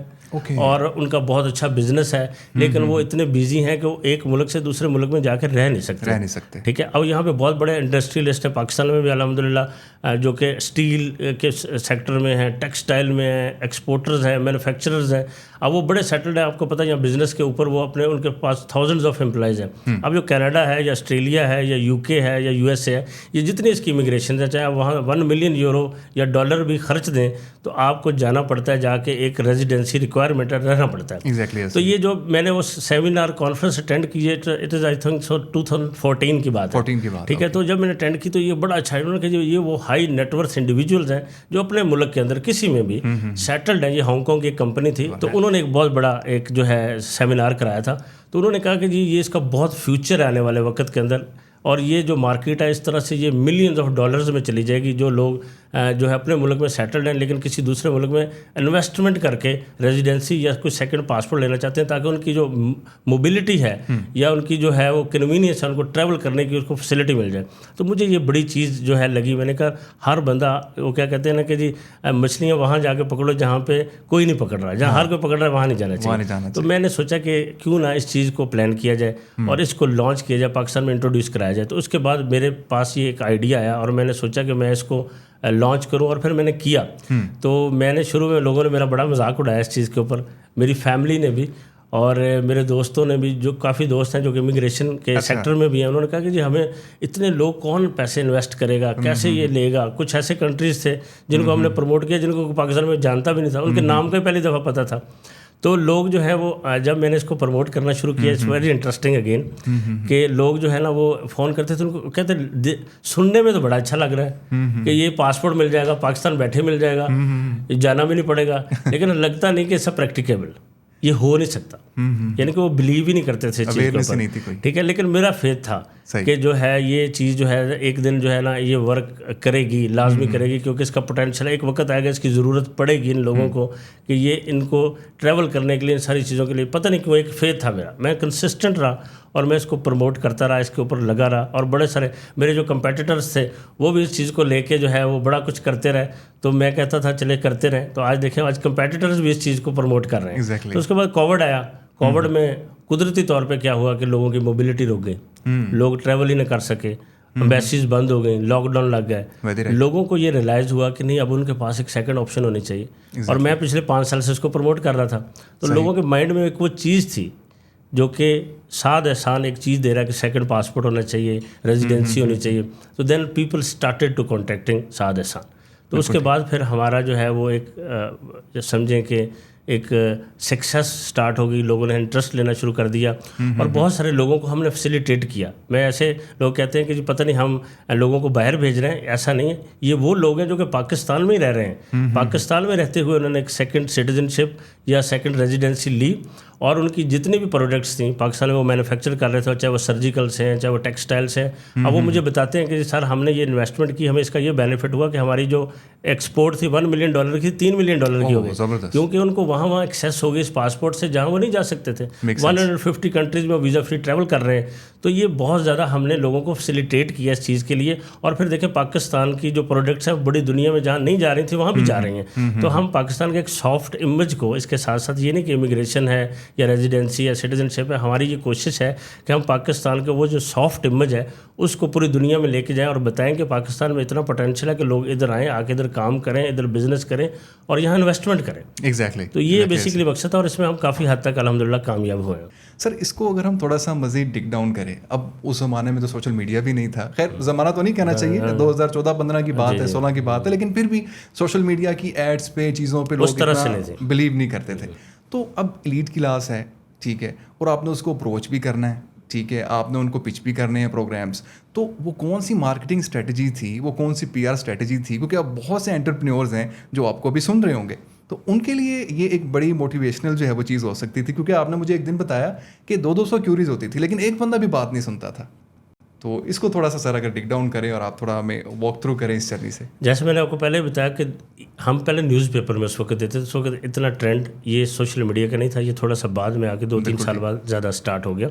اور ان کا بہت اچھا بزنس ہے, لیکن وہ اتنے بیزی ہیں کہ وہ ایک ملک سے دوسرے ملک میں جا کے رہ نہیں سکتے. ٹھیک ہے, اب یہاں پہ بہت بڑے انڈسٹریلسٹ ہیں پاکستان میں بھی الحمدللہ, جو کہ اسٹیل کے سیکٹر میں ہیں, ٹیکسٹائل میں ہیں, ایکسپورٹرز ہیں, مینوفیکچررز ہیں. اب وہ بڑے سیٹلڈ ہیں, آپ کو پتہ ہے یہاں بزنس کے اوپر وہ اپنے ان کے پاس تھاؤزنڈز آف امپلائیز ہیں. اب جو کینیڈا ہے یا آسٹریلیا ہے یا UK ہے یا USA ہے, یہ جتنی اس کی امیگریشن ہے, چاہے وہاں 1 ملین یورو یا ڈالر بھی خرچ دیں تو آپ کو جانا پڑتا ہے, جا کے ایک ریزیڈنسی ریکوائرمنٹ رہنا پڑتا ہے. تو یہ جو میں نے وہ سیمینار کانفرنس اٹینڈ کی ہے, it is I think so 2014 کی بات ہے. ٹھیک ہے, تو جب میں نے اٹینڈ کی تو یہ بڑا اچھا ہے. انہوں نے کہا یہ وہ ہائی نیٹ ورتھ انڈیویجولز ہیں جو اپنے ملک کے اندر کسی میں بھی سیٹلڈ ہیں. یہ ہانگ کانگ کی ایک کمپنی تھی, تو انہوں نے ایک بہت بڑا ایک جو ہے سیمینار کرایا تھا. تو انہوں نے کہا کہ جی یہ اس کا بہت فیوچر ہے آنے والے وقت کے اندر, اور یہ جو مارکیٹ ہے اس طرح سے یہ ملینز آف ڈالرز میں چلی جائے گی. جو لوگ جو ہے اپنے ملک میں سیٹلڈ ہیں لیکن کسی دوسرے ملک میں انویسٹمنٹ کر کے ریزیڈنسی یا کوئی سیکنڈ پاسپورٹ لینا چاہتے ہیں تاکہ ان کی جو موبلٹی ہے یا ان کی جو ہے وہ کنوینئنس ہے, ان کو ٹریول کرنے کی اس کو فیسلٹی مل جائے. تو مجھے یہ بڑی چیز جو ہے لگی. میں نے کہا ہر بندہ وہ کیا کہتے ہیں نا کہ جی مچھلیاں وہاں جا کے پکڑو جہاں پہ کوئی نہیں پکڑ رہا, جہاں ہر کوئی پکڑ رہا ہے وہاں نہیں جانا چاہیے. تو میں نے سوچا کہ کیوں نہ اس چیز کو پلان کیا جائے اور اس کو لانچ کیا جائے, پاکستان میں انٹروڈیوس کرایا جائے. تو اس کے بعد میرے پاس یہ ایک آئیڈیا آیا اور میں نے سوچا کہ میں اس کو لانچ کروں, اور پھر میں نے کیا. تو میں نے شروع میں لوگوں نے میرا بڑا مذاق اڑایا اس چیز کے اوپر, میری فیملی نے بھی اور میرے دوستوں نے بھی, جو کافی دوست ہیں جو کہ امیگریشن کے سیکٹر میں بھی ہیں. انہوں نے کہا کہ جی ہمیں اتنے لوگ کون پیسے انویسٹ کرے گا, کیسے یہ لے گا. کچھ ایسے کنٹریز تھے جن کو ہم نے پروموٹ کیا جن کو پاکستان میں جانتا بھی نہیں تھا, ان کے نام کا پہلی دفعہ پتہ تھا. تو لوگ جو ہے وہ جب میں نے اس کو پروموٹ کرنا شروع کیا, اٹس ویری انٹرسٹنگ اگین, کہ لوگ جو ہے نا وہ فون کرتے تھے, ان کو کہتے سننے میں تو بڑا اچھا لگ رہا ہے کہ یہ پاسپورٹ مل جائے گا, پاکستان بیٹھے مل جائے گا, جانا بھی نہیں پڑے گا, لیکن لگتا نہیں کہ سب پریکٹیکیبل, یہ ہو نہیں سکتا. یعنی کہ وہ بلیو ہی نہیں کرتے تھے چیز کے اوپر. ٹھیک ہے, لیکن میرا فیتھ تھا کہ جو ہے یہ چیز جو ہے ایک دن جو ہے نا یہ ورک کرے گی, لازمی کرے گی, کیونکہ اس کا پوٹینشیل ہے. ایک وقت آئے گا اس کی ضرورت پڑے گی ان لوگوں کو کہ یہ ان کو ٹریول کرنے کے لیے, ان ساری چیزوں کے لیے. پتہ نہیں کیوں ایک فیتھ تھا میرا, میں کنسسٹنٹ رہا اور میں اس کو پروموٹ کرتا رہا, اس کے اوپر لگا رہا. اور بڑے سارے میرے جو کمپیٹیٹرز تھے وہ بھی اس چیز کو لے کے جو ہے وہ بڑا کچھ کرتے رہے. تو میں کہتا تھا چلے کرتے رہیں. تو آج دیکھیں آج کمپیٹیٹرز بھی اس چیز کو پروموٹ کر رہے ہیں. تو اس کے بعد کووڈ آیا. کووڈ میں قدرتی طور پہ کیا ہوا کہ لوگوں کی موبلٹی رک گئی, لوگ ٹریول ہی نہ کر سکے, امبیسیز بند ہو گئیں, لاک ڈاؤن لگ گئے. لوگوں کو یہ ریلائز ہوا کہ نہیں اب ان کے پاس ایک سیکنڈ آپشن ہونی چاہیے. اور میں پچھلے 5 سال سے اس کو پروموٹ کر رہا تھا. تو لوگوں کے مائنڈ میں ایک وہ چیز تھی جو کہ سعد احسان ایک چیز دے رہا ہے کہ سیکنڈ پاسپورٹ ہونا چاہیے, ریزیڈنسی ہونی چاہیے. تو then people started to contacting سعد احسان. تو اس کے بعد پھر ہمارا جو ہے وہ ایک سمجھیں کہ ایک سکسیس سٹارٹ ہو گئی. لوگوں نے انٹرسٹ لینا شروع کر دیا اور بہت سارے لوگوں کو ہم نے فیسیلیٹیٹ کیا. میں ایسے لوگ کہتے ہیں کہ جی پتہ نہیں ہم لوگوں کو باہر بھیج رہے ہیں, ایسا نہیں ہے. یہ وہ لوگ ہیں جو کہ پاکستان میں ہی رہ رہے ہیں. پاکستان میں رہتے ہوئے انہوں نے ایک سیکنڈ سٹیزن شپ یا سیکنڈ ریزیڈنسی لی, اور ان کی جتنی بھی پروڈکٹس تھیں پاکستان میں وہ مینوفیکچر کر رہے تھے, چاہے وہ سرجیکلس ہیں چاہے وہ ٹیکسٹائلس ہیں. اب وہ مجھے بتاتے ہیں کہ سر ہم نے یہ انویسٹمنٹ کی, ہمیں اس کا یہ بینیفٹ ہوا کہ ہماری جو ایکسپورٹ تھی $1 ملین کی 3 ملین ڈالر کی ہو گئی, کیونکہ ان کو وہاں ایکسیس ہو گئی اس پاسپورٹ سے جہاں وہ نہیں جا سکتے تھے. 150 کنٹریز میں ویزا فری ٹریول کر رہے ہیں. تو یہ بہت زیادہ ہم نے لوگوں کو فیسیلیٹیٹ کیا اس چیز کے لیے. اور پھر دیکھیں پاکستان کی جو پروڈکٹس ہیں بڑی دنیا میں جہاں نہیں جا رہی تھیں وہاں بھی جا رہی ہیں. تو ہم پاکستان کے ایک سافٹ امیج کو, اس کے ساتھ ساتھ یہ نہیں کہ امیگریشن ہے یا ریزیڈنسی یا سٹیزن شپ ہے, ہماری یہ کوشش ہے کہ ہم پاکستان کے وہ جو سافٹ امیج ہے اس کو پوری دنیا میں لے کے جائیں اور بتائیں کہ پاکستان میں اتنا پوٹینشیل ہے کہ لوگ ادھر آئیں, آ کے ادھر کام کریں, ادھر بزنس کریں اور یہاں انویسٹمنٹ کریں. ایگزیکٹلی. تو یہ بیسیکلی مقصد تھا اور اس میں ہم کافی حد تک الحمدللہ کامیاب ہوئے ہیں. سر اس کو اگر ہم تھوڑا سا مزید ڈگ ڈاؤن کریں, اب اس زمانے میں تو سوشل میڈیا بھی نہیں تھا, خیر زمانہ تو نہیں کہنا چاہیے, 2014-15 کی بات ہے, 16 کی بات ہے, لیکن پھر بھی سوشل میڈیا کی ایڈس پہ چیزوں پہ لوگ بلیو نہیں کرتے تھے. تو اب ایلیٹ کلاس ہے, ٹھیک ہے, اور آپ نے اس کو اپروچ بھی کرنا ہے, ٹھیک ہے, آپ نے ان کو پچ بھی کرنے ہیں پروگرامس. تو وہ کون سی مارکیٹنگ اسٹریٹجی تھی, وہ کون سی PR اسٹریٹجی تھی, کیونکہ اب بہت سے انٹرپرینیورز ہیں جو آپ کو بھی سن رہے ہوں گے. تو ان کے لیے یہ ایک بڑی موٹیویشنل جو ہے وہ چیز ہو سکتی تھی, کیونکہ آپ نے مجھے ایک دن بتایا کہ 200 کیوریز ہوتی تھی لیکن ایک بندہ بھی بات نہیں سنتا تھا. تو اس کو تھوڑا سا سر اگر ڈگ ڈاؤن کریں اور آپ تھوڑا ہمیں واک تھرو کریں اس جرنی سے. جیسے میں نے آپ کو پہلے بتایا کہ ہم پہلے نیوز پیپر میں اس وقت دیتے تھے, اس وقت اتنا ٹرینڈ یہ سوشل میڈیا کا نہیں تھا, یہ تھوڑا سا بعد میں آ کے 2-3 سال بعد زیادہ اسٹارٹ ہو گیا.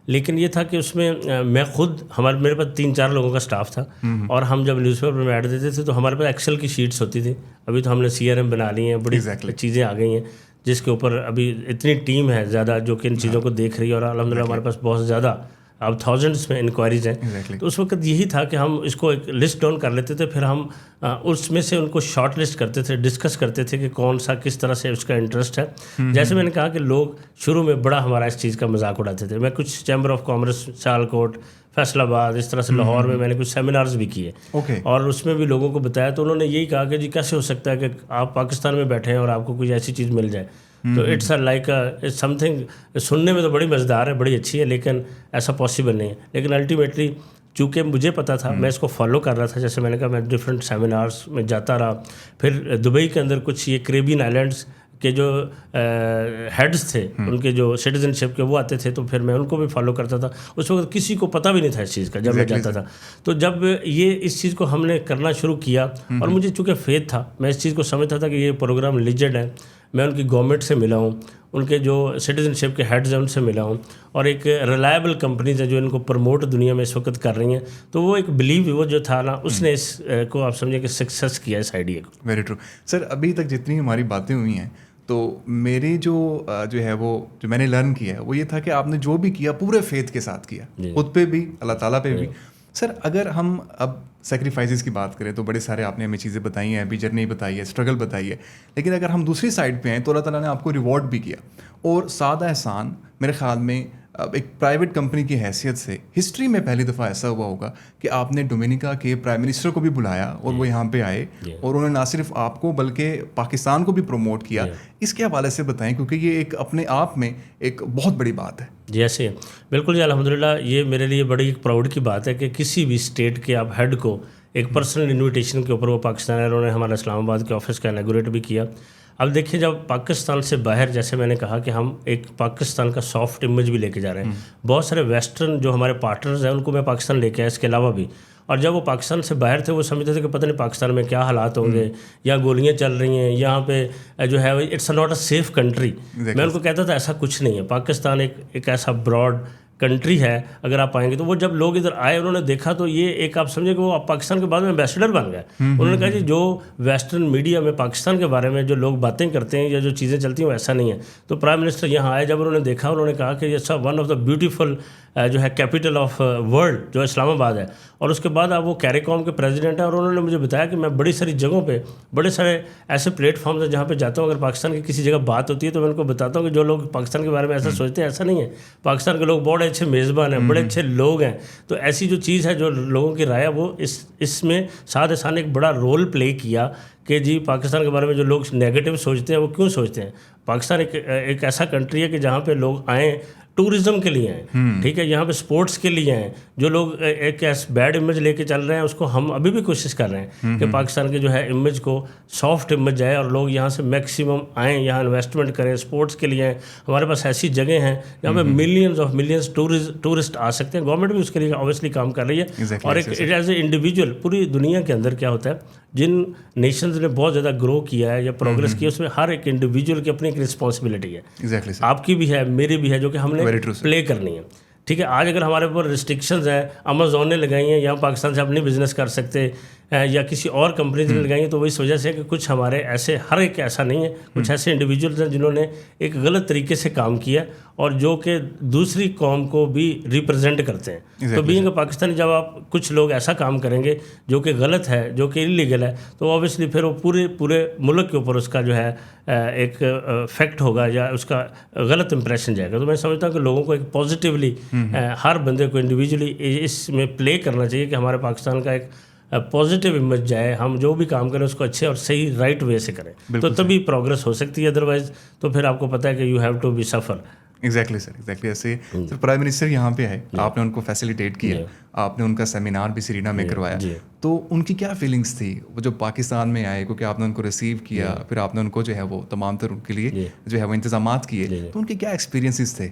لیکن یہ تھا کہ اس میں میں خود میرے پاس 3-4 لوگوں کا اسٹاف تھا, اور ہم جب نیوز پیپر میں ایڈ دیتے تھے تو ہمارے پاس ایکسل کی شیٹس ہوتی تھی. ابھی تو ہم نے CRM بنا لی ہیں, بڑی چیزیں آ گئی ہیں جس کے اوپر ابھی اتنی ٹیم ہے زیادہ جو کہ ان چیزوں کو دیکھ رہی ہے, اور الحمدللہ ہمارے پاس بہت زیادہ اب تھاؤزنڈس میں انکوائریز ہیں. تو اس وقت یہی تھا کہ ہم اس کو ایک لسٹ ڈاؤن کر لیتے تھے, پھر ہم اس میں سے ان کو شارٹ لسٹ کرتے تھے, ڈسکس کرتے تھے کہ کون سا کس طرح سے اس کا انٹرسٹ ہے. جیسے میں نے کہا کہ لوگ شروع میں بڑا ہمارا اس چیز کا مذاق اڑاتے تھے. میں کچھ chamber of commerce Sialkot, Faisal آباد, اس طرح سے لاہور میں نے کچھ سیمینارز بھی کیے, اور اس میں بھی لوگوں کو بتایا. تو انہوں نے یہی کہا کہ جی کیسے ہو سکتا ہے کہ آپ پاکستان میں بیٹھے ہیں اور آپ کو کوئی ایسی چیز مل جائے. تو اٹس لائک سم تھنگ, سننے میں تو بڑی مزیدار ہے, بڑی اچھی ہے, لیکن ایسا پاسبل نہیں ہے. لیکن الٹیمیٹلی چونکہ مجھے پتا تھا, میں اس کو فالو کر رہا تھا. جیسے میں نے کہا میں ڈفرینٹ سیمینارز میں جاتا رہا. پھر دبئی کے اندر کچھ یہ کریبین آئلینڈس کے جو ہیڈز تھے ان کے جو سٹیزن شپ کے وہ آتے تھے, تو پھر میں ان کو بھی فالو کرتا تھا. اس وقت کسی کو پتہ بھی نہیں تھا اس چیز کا جب میں جاتا تھا. تو جب یہ اس چیز کو ہم نے کرنا شروع کیا, اور مجھے چونکہ فیتھ تھا, میں اس چیز کو سمجھتا تھا کہ یہ پروگرام لیجنڈ ہے. میں ان کی گورنمنٹ سے ملا ہوں, ان کے جو سٹیزن شپ کے ہیڈز ہیں ان سے ملا ہوں, اور ایک ریلائبل کمپنیز ہیں جو ان کو پروموٹ دنیا میں اس وقت کر رہی ہیں. تو وہ ایک بلیو وہ جو تھا نا, اس نے اس کو آپ سمجھیں کہ سکسیس کیا اس آئیڈیا کو. Very true. سر ابھی تک جتنی ہماری باتیں ہوئی ہیں تو میری جو ہے وہ جو میں نے لرن کیا ہے وہ یہ تھا کہ آپ نے جو بھی کیا پورے فیتھ کے ساتھ کیا, خود پہ بھی, اللہ تعالیٰ پہ بھی. سر اگر ہم اب سیکریفائسز کی بات کریں تو بڑے سارے آپ نے ہمیں چیزیں بتائی ہیں, ابھی جرنی بتائی ہے, اسٹرگل بتائی ہے. لیکن اگر ہم دوسری سائڈ پہ ہیں تو اللہ تعالیٰ نے آپ کو ریوارڈ بھی کیا, اور سادہ احسان میرے خیال میں ایک پرائیویٹ کمپنی کی حیثیت سے ہسٹری میں پہلی دفعہ ایسا ہوا ہوگا کہ آپ نے ڈومینیکا کے پرائم منسٹر کو بھی بلایا اور وہ یہاں پہ آئے, اور انہوں نے نہ صرف آپ کو بلکہ پاکستان کو بھی پروموٹ کیا. اس کے حوالے سے بتائیں, کیونکہ یہ ایک اپنے آپ میں ایک بہت بڑی بات ہے. جی ایسے بالکل جی, الحمدللہ یہ میرے لیے بڑی ایک پراؤڈ کی بات ہے کہ کسی بھی اسٹیٹ کے آپ ہیڈ کو ایک پرسنل انویٹیشن کے اوپر وہ پاکستان ہے, انہوں نے ہمارا اسلام آباد کے آفس کا انیگوریٹ بھی کیا. اب دیکھیں جب پاکستان سے باہر, جیسے میں نے کہا کہ ہم ایک پاکستان کا سافٹ امیج بھی لے کے جا رہے ہیں. بہت سارے ویسٹرن جو ہمارے پارٹنرز ہیں ان کو میں پاکستان لے کے آیا, اس کے علاوہ بھی. اور جب وہ پاکستان سے باہر تھے وہ سمجھتے تھے کہ پتہ نہیں پاکستان میں کیا حالات ہوں گے, یا گولیاں چل رہی ہیں یہاں پہ جو ہے, it's not a safe country. میں ان کو کہتا تھا ایسا کچھ نہیں ہے, پاکستان ایک ایسا براڈ کنٹری ہے. اگر آپ آئیں گے تو وہ جب لوگ ادھر آئے انہوں نے دیکھا تو یہ ایک آپ سمجھے کہ وہ پاکستان کے بعد میں ایمبیسڈر بن گئے. انہوں نے کہا جی جو ویسٹرن میڈیا میں پاکستان کے بارے میں جو لوگ باتیں کرتے ہیں یا جو چیزیں چلتی ہیں وہ ایسا نہیں ہے. تو پرائم منسٹر یہاں آئے, جب انہوں نے دیکھا انہوں نے کہا کہ یہ سب ون آف دا بیوٹیفل جو ہے کیپٹل آف ورلڈ جو اسلام آباد ہے. اور اس کے بعد اب وہ کیریکام کے پریزیڈنٹ ہیں, اور انہوں نے مجھے بتایا کہ میں بڑی ساری جگہوں پہ, بڑے سارے ایسے پلیٹ فارمز ہیں جہاں پہ جاتا ہوں, اگر پاکستان کی کسی جگہ بات ہوتی ہے تو میں ان کو بتاتا ہوں کہ جو لوگ پاکستان کے بارے میں ایسا سوچتے ہیں ایسا نہیں ہے. پاکستان کے لوگ بڑے اچھے میزبان ہیں, بڑے اچھے لوگ ہیں. تو ایسی جو چیز ہے جو لوگوں کی رائے وہ اس میں ساتھ ساتھ ایک بڑا رول پلے کیا کہ جی پاکستان کے بارے میں جو لوگ نیگیٹو سوچتے ہیں وہ کیوں سوچتے ہیں. پاکستان ایک ایسا کنٹری ہے کہ جہاں پہ لوگ آئیں ٹورزم کے لیے ہیں, ٹھیک ہے, یہاں پہ سپورٹس کے لیے ہیں. جو لوگ ایک بیڈ امیج لے کے چل رہے ہیں اس کو ہم ابھی بھی کوشش کر رہے ہیں کہ پاکستان کے جو ہے امیج کو سافٹ امیج جائے, اور لوگ یہاں سے میکسیمم آئیں, یہاں انویسٹمنٹ کریں, سپورٹس کے لیے ہیں. ہمارے پاس ایسی جگہ ہیں جہاں پہ ملینز ٹورسٹ آ سکتے ہیں. گورنمنٹ بھی اس کے لیے اوبیسلی کام کر رہی ہے. اور ایک ایز اے انڈیویجول پوری دنیا کے اندر کیا ہوتا ہے, جن نیشنز نے بہت زیادہ گرو کیا ہے یا پروگرس کیا, اس میں ہر ایک انڈیویجول کی اپنی ایک رسپانسبلٹی ہے. آپ کی بھی ہے, میری بھی ہے, جو کہ ہم نے پلے کرنی ہے. ٹھیک ہے, آج اگر ہمارے اوپر ریسٹرکشنز ہیں, امیزون نے لگائی ہیں, یہاں پاکستان سے آپ نہیں بزنس کر سکتے, یا کسی اور کمپنیز نے لگائی ہیں, تو وہ اس وجہ سے کہ کچھ ہمارے ایسے, ہر ایک ایسا نہیں ہے, کچھ ایسے انڈیویجولز ہیں جنہوں نے ایک غلط طریقے سے کام کیا اور جو کہ دوسری قوم کو بھی ریپرزینٹ کرتے ہیں. تو بینگ پاکستانی جب آپ کچھ لوگ ایسا کام کریں گے جو کہ غلط ہے, جو کہ انلیگل ہے, تو اوبیسلی پھر وہ پورے ملک کے اوپر اس کا جو ہے ایک فیکٹ ہوگا یا اس کا غلط امپریشن جائے گا. تو میں سمجھتا ہوں کہ لوگوں کو ایک پازیٹیولی ہر بندے کو انڈیویجولی اس میں پلے کرنا چاہیے کہ ہمارے پاکستان کا ایک پازیٹیو امیج جائے, ہم جو بھی کام کریں اس کو اچھے اور صحیح رائٹ وے سے کریں, تو تبھی پروگرس ہو سکتی ہے. ادروائز تو پھر آپ کو پتہ ہے کہ یو ہیو ٹو بی سفر. ایگزیکٹلی سر، ایگزیکٹلی ایسے سر پرائم منسٹر یہاں پہ آئے، آپ نے ان کو فیسیلیٹیٹ کیا، آپ نے ان کا سیمینار بھی سرینا میں کروایا، تو ان کی کیا فیلنگس تھی وہ جو پاکستان میں آئے، کیونکہ آپ نے ان کو ریسیو کیا، پھر آپ نے ان کو جو ہے وہ تمام تر ان کے لیے جو ہے وہ انتظامات کیے، تو ان کے کیا ایکسپیرینسز تھے؟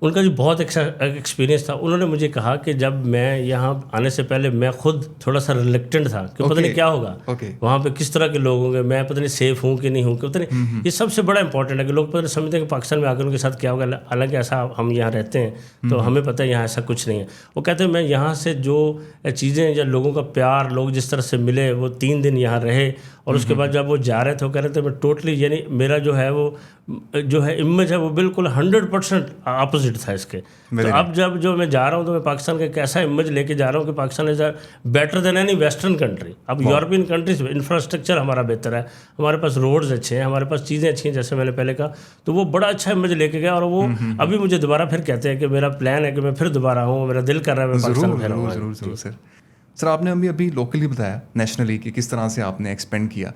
ان کا جو بہت ایکسپیرینس تھا. انہوں نے مجھے کہا کہ جب میں یہاں آنے سے پہلے میں خود تھوڑا سا ریلیکٹنٹ تھا کہ پتہ نہیں کیا ہوگا وہاں پہ، کس طرح کے لوگ ہوں گے، میں پتہ نہیں سیف ہوں کہ نہیں ہوں، پتہ نہیں. یہ سب سے بڑا امپورٹنٹ ہے کہ لوگ پتہ نہیں سمجھتے ہیں کہ پاکستان میں آ کر ان کے ساتھ کیا ہوگا، حالانکہ ایسا ہم یہاں رہتے ہیں تو ہمیں پتہ ہے یہاں ایسا کچھ نہیں ہے. وہ کہتے ہیں میں یہاں سے جو چیزیں یا لوگوں کا پیار، لوگ جس طرح سے ملے، وہ 3 دن یہاں رہے اور اس کے بعد جب وہ جا رہے تھے وہ کہہ رہے تھے میں ٹوٹلی، یعنی میرا جو ہے وہ جو ہے امیج ہے وہ بالکل 100% اپوزٹ تھا اس کے. تو اب جب جو میں جا رہا ہوں تو میں پاکستان کا ایک ایسا امیج لے کے جا رہا ہوں کہ Pakistan is better than any western country. اب یورپین کنٹریز انفراسٹرکچر ہمارا بہتر ہے، ہمارے پاس روڈز اچھے ہیں، ہمارے پاس چیزیں اچھی ہیں، جیسے میں نے پہلے کہا. تو وہ بڑا اچھا امیج لے کے گیا اور وہ ابھی مجھے دوبارہ پھر کہتے ہیں کہ میرا پلان ہے کہ میں پھر دوبارہ آؤں، میرا دل کر رہا ہے میں پاکستان پھر آؤں. ضرور سر آپ نے ابھی لوکلی بتایا، نیشنلی کہ کس طرح سے آپ نے ایکسپینڈ کیا،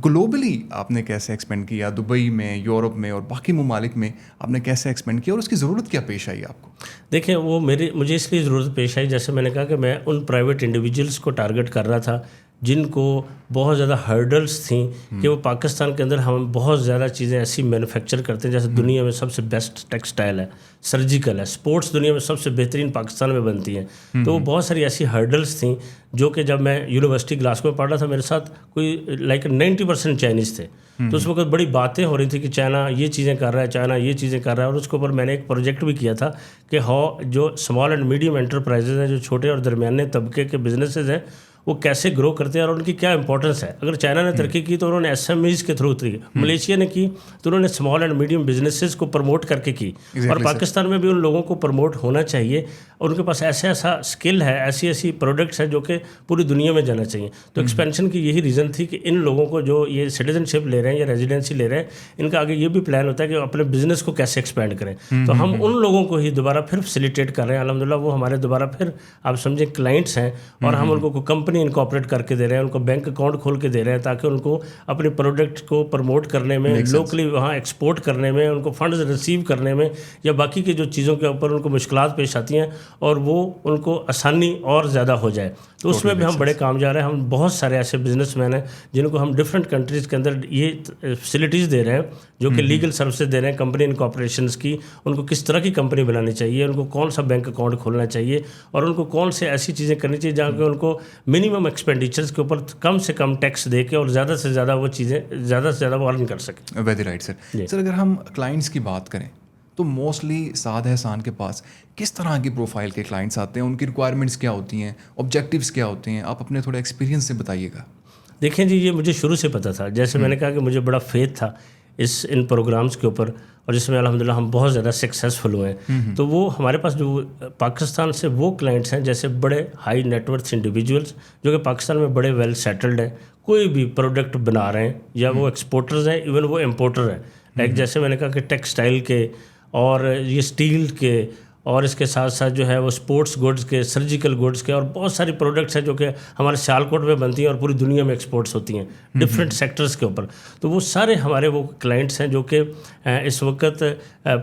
گلوبلی آپ نے کیسے ایکسپینڈ کیا، دبئی میں، یورپ میں اور باقی ممالک میں آپ نے کیسے ایکسپینڈ کیا، اور اس کی ضرورت کیا پیش آئی آپ کو؟ دیکھیں وہ مجھے اس لیے ضرورت پیش آئی، جیسے میں نے کہا کہ میں ان پرائیویٹ انڈیویجولس کو ٹارگٹ کر رہا تھا جن کو بہت زیادہ ہرڈلس تھیں کہ وہ پاکستان کے اندر ہم بہت زیادہ چیزیں ایسی مینوفیکچر کرتے ہیں، جیسے دنیا میں سب سے بیسٹ ٹیکسٹائل ہے، سرجیکل ہے، اسپورٹس دنیا میں سب سے بہترین پاکستان میں بنتی ہیں. تو وہ بہت ساری ایسی ہرڈلس تھیں جو کہ جب میں یونیورسٹی گلاسکو میں پڑھ رہا تھا میرے ساتھ کوئی 90% چائنیز تھے. تو اس وقت بڑی باتیں ہو رہی تھی کہ چائنا یہ چیزیں کر رہا ہے، چائنا یہ چیزیں کر رہا ہے. اور اس کے اوپر میں نے ایک پروجیکٹ بھی کیا تھا کہ جو اسمال اینڈ میڈیم انٹرپرائزز ہیں، جو چھوٹے اور درمیانے طبقے کے بزنسز ہیں، وہ کیسے گرو کرتے ہیں اور ان کی کیا امپورٹنس ہے. اگر چائنا نے ترقی کی تو انہوں نے ایس ایم ایز کے تھرو کی، ملیشیا نے کی تو انہوں نے اسمال اینڈ میڈیم بزنسز کو پروموٹ کر کے کی. اور پاکستان میں بھی ان لوگوں کو پروموٹ ہونا چاہیے، اور ان کے پاس ایسا اسکل ہے، ایسی پروڈکٹس ہیں جو کہ پوری دنیا میں جانا چاہیے. تو ایکسپینشن کی یہی ریزن تھی کہ ان لوگوں کو جو یہ سٹیزن شپ لے رہے ہیں یا ریزیڈنسی لے رہے ہیں، ان کا آگے یہ بھی پلان ہوتا ہے کہ اپنے بزنس کو کیسے ایکسپینڈ کریں. تو ہم ان لوگوں کو ہی دوبارہ پھر فیسیلیٹیٹ کر رہے ہیں. الحمدللہ وہ ہمارے دوبارہ پھر آپ سمجھیں کلائنٹس ہیں، اور ہم ان کو کمپنی انکارپوریٹ کر کے دے رہے ہیں، ان کو بینک اکاؤنٹ کھول کے دے رہے ہیں تاکہ ان کو اپنے پروڈکٹ کو پروموٹ کرنے میں، لوکلی وہاں ایکسپورٹ کرنے میں، ان کو فنڈز ریسیو کرنے میں یا باقی کی جو چیزوں کے اوپر ان کو مشکلات پیش آتی ہیں، اور وہ ان کو آسانی اور زیادہ ہو جائے. تو اس میں بھی ہم بڑے کام جا رہے ہیں. ہم بہت سارے ایسے بزنس مین ہیں جن کو ہم ڈفرینٹ کنٹریز کے اندر یہ فیسلٹیز دے رہے ہیں جو کہ لیگل سروسز دے رہے ہیں کمپنی انکارپوریشنس کی. ان کو کس طرح کی کمپنی بنانی چاہیے، ان کو کون سا بینک اکاؤنٹ کھولنا چاہیے، اور ان کو کون سے ایسی چیزیں کرنی چاہیے جہاں کہ ان کو منیمم ایکسپینڈیچرز کے اوپر کم سے کم ٹیکس دے کے اور زیادہ سے زیادہ وہ چیزیں زیادہ سے زیادہ وہ ارن کر سکیں. Very right sir. سر اگر ہم کلائنٹس کی بات کریں تو موسٹلی سعد احسان کے پاس کس طرح کی پروفائل کے کلائنٹس آتے ہیں، ان کی ریکوائرمنٹس کیا ہوتی ہیں، آبجیکٹیوز کیا ہوتے ہیں؟ آپ اپنے تھوڑے ایکسپیرینس سے بتائیے گا. دیکھیں جی، یہ مجھے شروع سے پتہ تھا، جیسے میں نے کہا کہ مجھے بڑا فیتھ تھا ان پروگرامز کے اوپر، اور جس میں الحمدللہ ہم بہت زیادہ سکسیزفل ہوئے ہیں. تو وہ ہمارے پاس جو پاکستان سے وہ کلائنٹس ہیں جیسے بڑے ہائی نیٹ ورتھ انڈیویجولس جو کہ پاکستان میں بڑے ویل سیٹلڈ ہیں، کوئی بھی پروڈکٹ بنا رہے ہیں، یا وہ ایکسپورٹرز ہیں، ایون وہ امپورٹر ہیں. لائک جیسے میں نے کہا کہ ٹیکسٹائل کے اور یہ اسٹیل کے، اور اس کے ساتھ ساتھ جو ہے وہ اسپورٹس گڈس کے، سرجیکل گڈس کے، اور بہت ساری پروڈکٹس ہیں جو کہ ہمارے سیالکوٹ میں بنتی ہیں اور پوری دنیا میں ایکسپورٹس ہوتی ہیں ڈفرینٹ سیکٹرز کے اوپر. تو وہ سارے ہمارے وہ کلائنٹس ہیں جو کہ اس وقت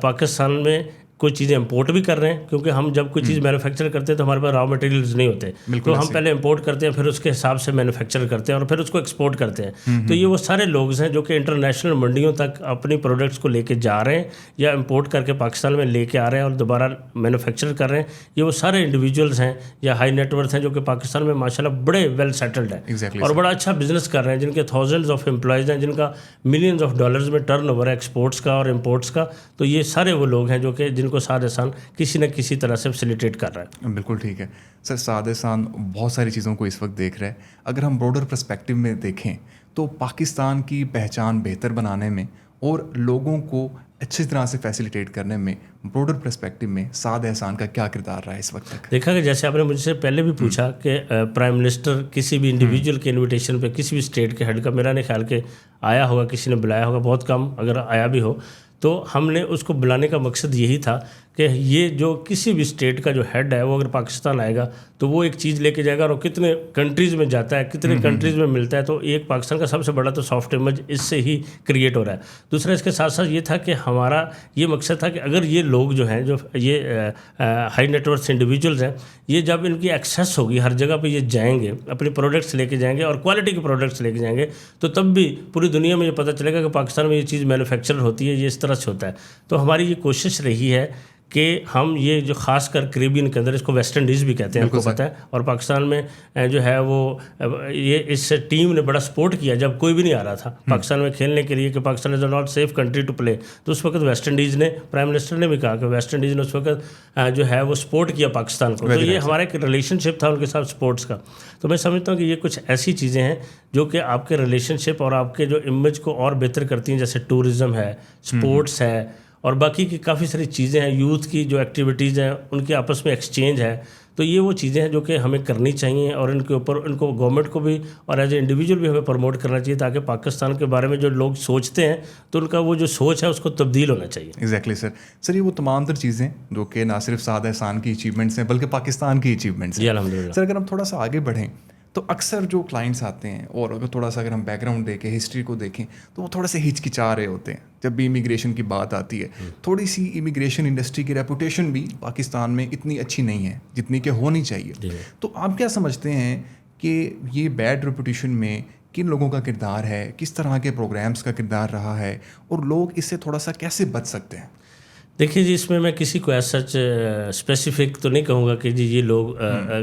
پاکستان میں کوئی چیزیں امپورٹ بھی کر رہے ہیں، کیونکہ ہم جب کوئی چیز مینوفیکچر کرتے ہیں تو ہمارے پاس را مٹیریلز نہیں ہوتے، تو ہم پہلے امپورٹ کرتے ہیں، پھر اس کے حساب سے مینوفیکچر کرتے ہیں اور پھر اس کو ایکسپورٹ کرتے ہیں. تو یہ وہ سارے لوگ ہیں جو کہ انٹرنیشنل منڈیوں تک اپنی پروڈکٹس کو لے کے جا رہے ہیں یا امپورٹ کر کے پاکستان میں لے کے آ رہے ہیں اور دوبارہ مینوفیکچر کر رہے ہیں. یہ وہ سارے انڈیویجولس ہیں یا ہائی نیٹ ورتھ ہیں جو کہ پاکستان میں ماشاءاللہ بڑے ویل سیٹلڈ ہیں اور بڑا اچھا بزنس کر رہے ہیں، جن کے تھاؤزنڈز آف امپلائیز ہیں، جن کا ملینز آف ڈالرز میں ٹرن اوور ہے ایکسپورٹس کا اور امپورٹس کا. تو یہ سارے وہ لوگ ہیں جو کہ جن کو سعد احسان کسی نہ کسی طرح سے فیسیلیٹیٹ کر رہا ہے. بالکل ٹھیک ہے سر. سعد احسان بہت ساری چیزوں کو اس وقت دیکھ رہے ہیں. اگر ہم براڈر پرسپیکٹیو میں دیکھیں تو پاکستان کی پہچان بہتر بنانے میں اور لوگوں کو اچھی طرح سے فیسیلیٹیٹ کرنے میں براڈر پرسپیکٹیو میں سعد احسان کا کیا کردار رہا ہے اس وقت تک؟ دیکھا کہ جیسے آپ نے مجھ سے پہلے بھی پوچھا کہ پرائم منسٹر کسی بھی انڈیویجول کے انویٹیشن پہ کسی بھی اسٹیٹ کے ہیڈ کا میرا نہیں خیال کہ آیا ہوگا، کسی نے بلایا ہوگا، بہت کم اگر آیا بھی ہو. تو ہم نے اس کو بلانے کا مقصد یہی تھا کہ یہ جو کسی بھی اسٹیٹ کا جو ہیڈ ہے وہ اگر پاکستان آئے گا تو وہ ایک چیز لے کے جائے گا، اور کتنے کنٹریز میں جاتا ہے، کتنے کنٹریز میں ملتا ہے، تو ایک پاکستان کا سب سے بڑا تو سافٹ امیج اس سے ہی کریٹ ہو رہا ہے. دوسرا اس کے ساتھ ساتھ یہ تھا کہ ہمارا یہ مقصد تھا کہ اگر یہ لوگ جو ہیں، جو یہ ہائی نیٹ ورتھ انڈیویجولز ہیں، یہ جب ان کی ایکسیس ہوگی ہر جگہ پہ، یہ جائیں گے اپنی پروڈکٹس لے کے جائیں گے اور کوالٹی کے پروڈکٹس لے کے جائیں گے، تو تب بھی پوری دنیا میں یہ پتہ چلے گا کہ پاکستان میں یہ چیز مینوفیکچر ہوتی ہے، یہ اس طرح سے ہوتا ہے. تو ہماری یہ کوشش رہی ہے کہ ہم یہ جو خاص کر کریبین کے اندر، اس کو ویسٹ انڈیز بھی کہتے ہیں، آپ کو پتہ ہے، اور پاکستان میں جو ہے وہ یہ اس ٹیم نے بڑا سپورٹ کیا جب کوئی بھی نہیں آ رہا تھا پاکستان میں کھیلنے کے لیے کہ Pakistan is a not safe country to play. تو اس وقت ویسٹ انڈیز نے، پرائم منسٹر نے بھی کہا کہ ویسٹ انڈیز نے اس وقت جو ہے وہ سپورٹ کیا پاکستان کو. تو یہ ہمارا ایک ریلیشن شپ تھا ان کے ساتھ سپورٹس کا. تو میں سمجھتا ہوں کہ یہ کچھ ایسی چیزیں ہیں جو کہ آپ کے ریلیشن شپ اور آپ کے جو امیج کو اور بہتر کرتی ہیں، جیسے ٹورزم ہے، سپورٹس ہے، اور باقی کی کافی ساری چیزیں ہیں، یوتھ کی جو ایکٹیویٹیز ہیں ان کے آپس میں ایکسچینج ہے. تو یہ وہ چیزیں ہیں جو کہ ہمیں کرنی چاہیے، اور ان کے اوپر ان کو گورنمنٹ کو بھی اور ایز اے انڈیویجول بھی ہمیں پروموٹ کرنا چاہیے، تاکہ پاکستان کے بارے میں جو لوگ سوچتے ہیں تو ان کا وہ جو سوچ ہے اس کو تبدیل ہونا چاہیے. ایگزیکٹلی سر یہ وہ تمام تر چیزیں جو کہ نہ صرف سعد احسان کی اچیومنٹس ہیں بلکہ پاکستان کی اچیومنٹس ہیں. جی الحمدللہ. سر اگر ہم تھوڑا سا آگے بڑھیں تو اکثر جو کلائنٹس آتے ہیں، اور اگر تھوڑا سا اگر ہم بیک گراؤنڈ دیکھیں، ہسٹری کو دیکھیں، تو وہ تھوڑا سا ہچکچا رہے ہوتے ہیں جب بھی امیگریشن کی بات آتی ہے. تھوڑی سی امیگریشن انڈسٹری کی ریپوٹیشن بھی پاکستان میں اتنی اچھی نہیں ہے جتنی کہ ہونی چاہیے. تو آپ کیا سمجھتے ہیں کہ یہ بیڈ ریپوٹیشن میں کن لوگوں کا کردار ہے، کس طرح کے پروگرامز کا کردار رہا ہے، اور لوگ اس سے تھوڑا سا کیسے بچ سکتے ہیں؟ دیکھیے جی، اس میں کسی کو ایسا اسپیسیفک تو نہیں کہوں گا کہ جی یہ لوگ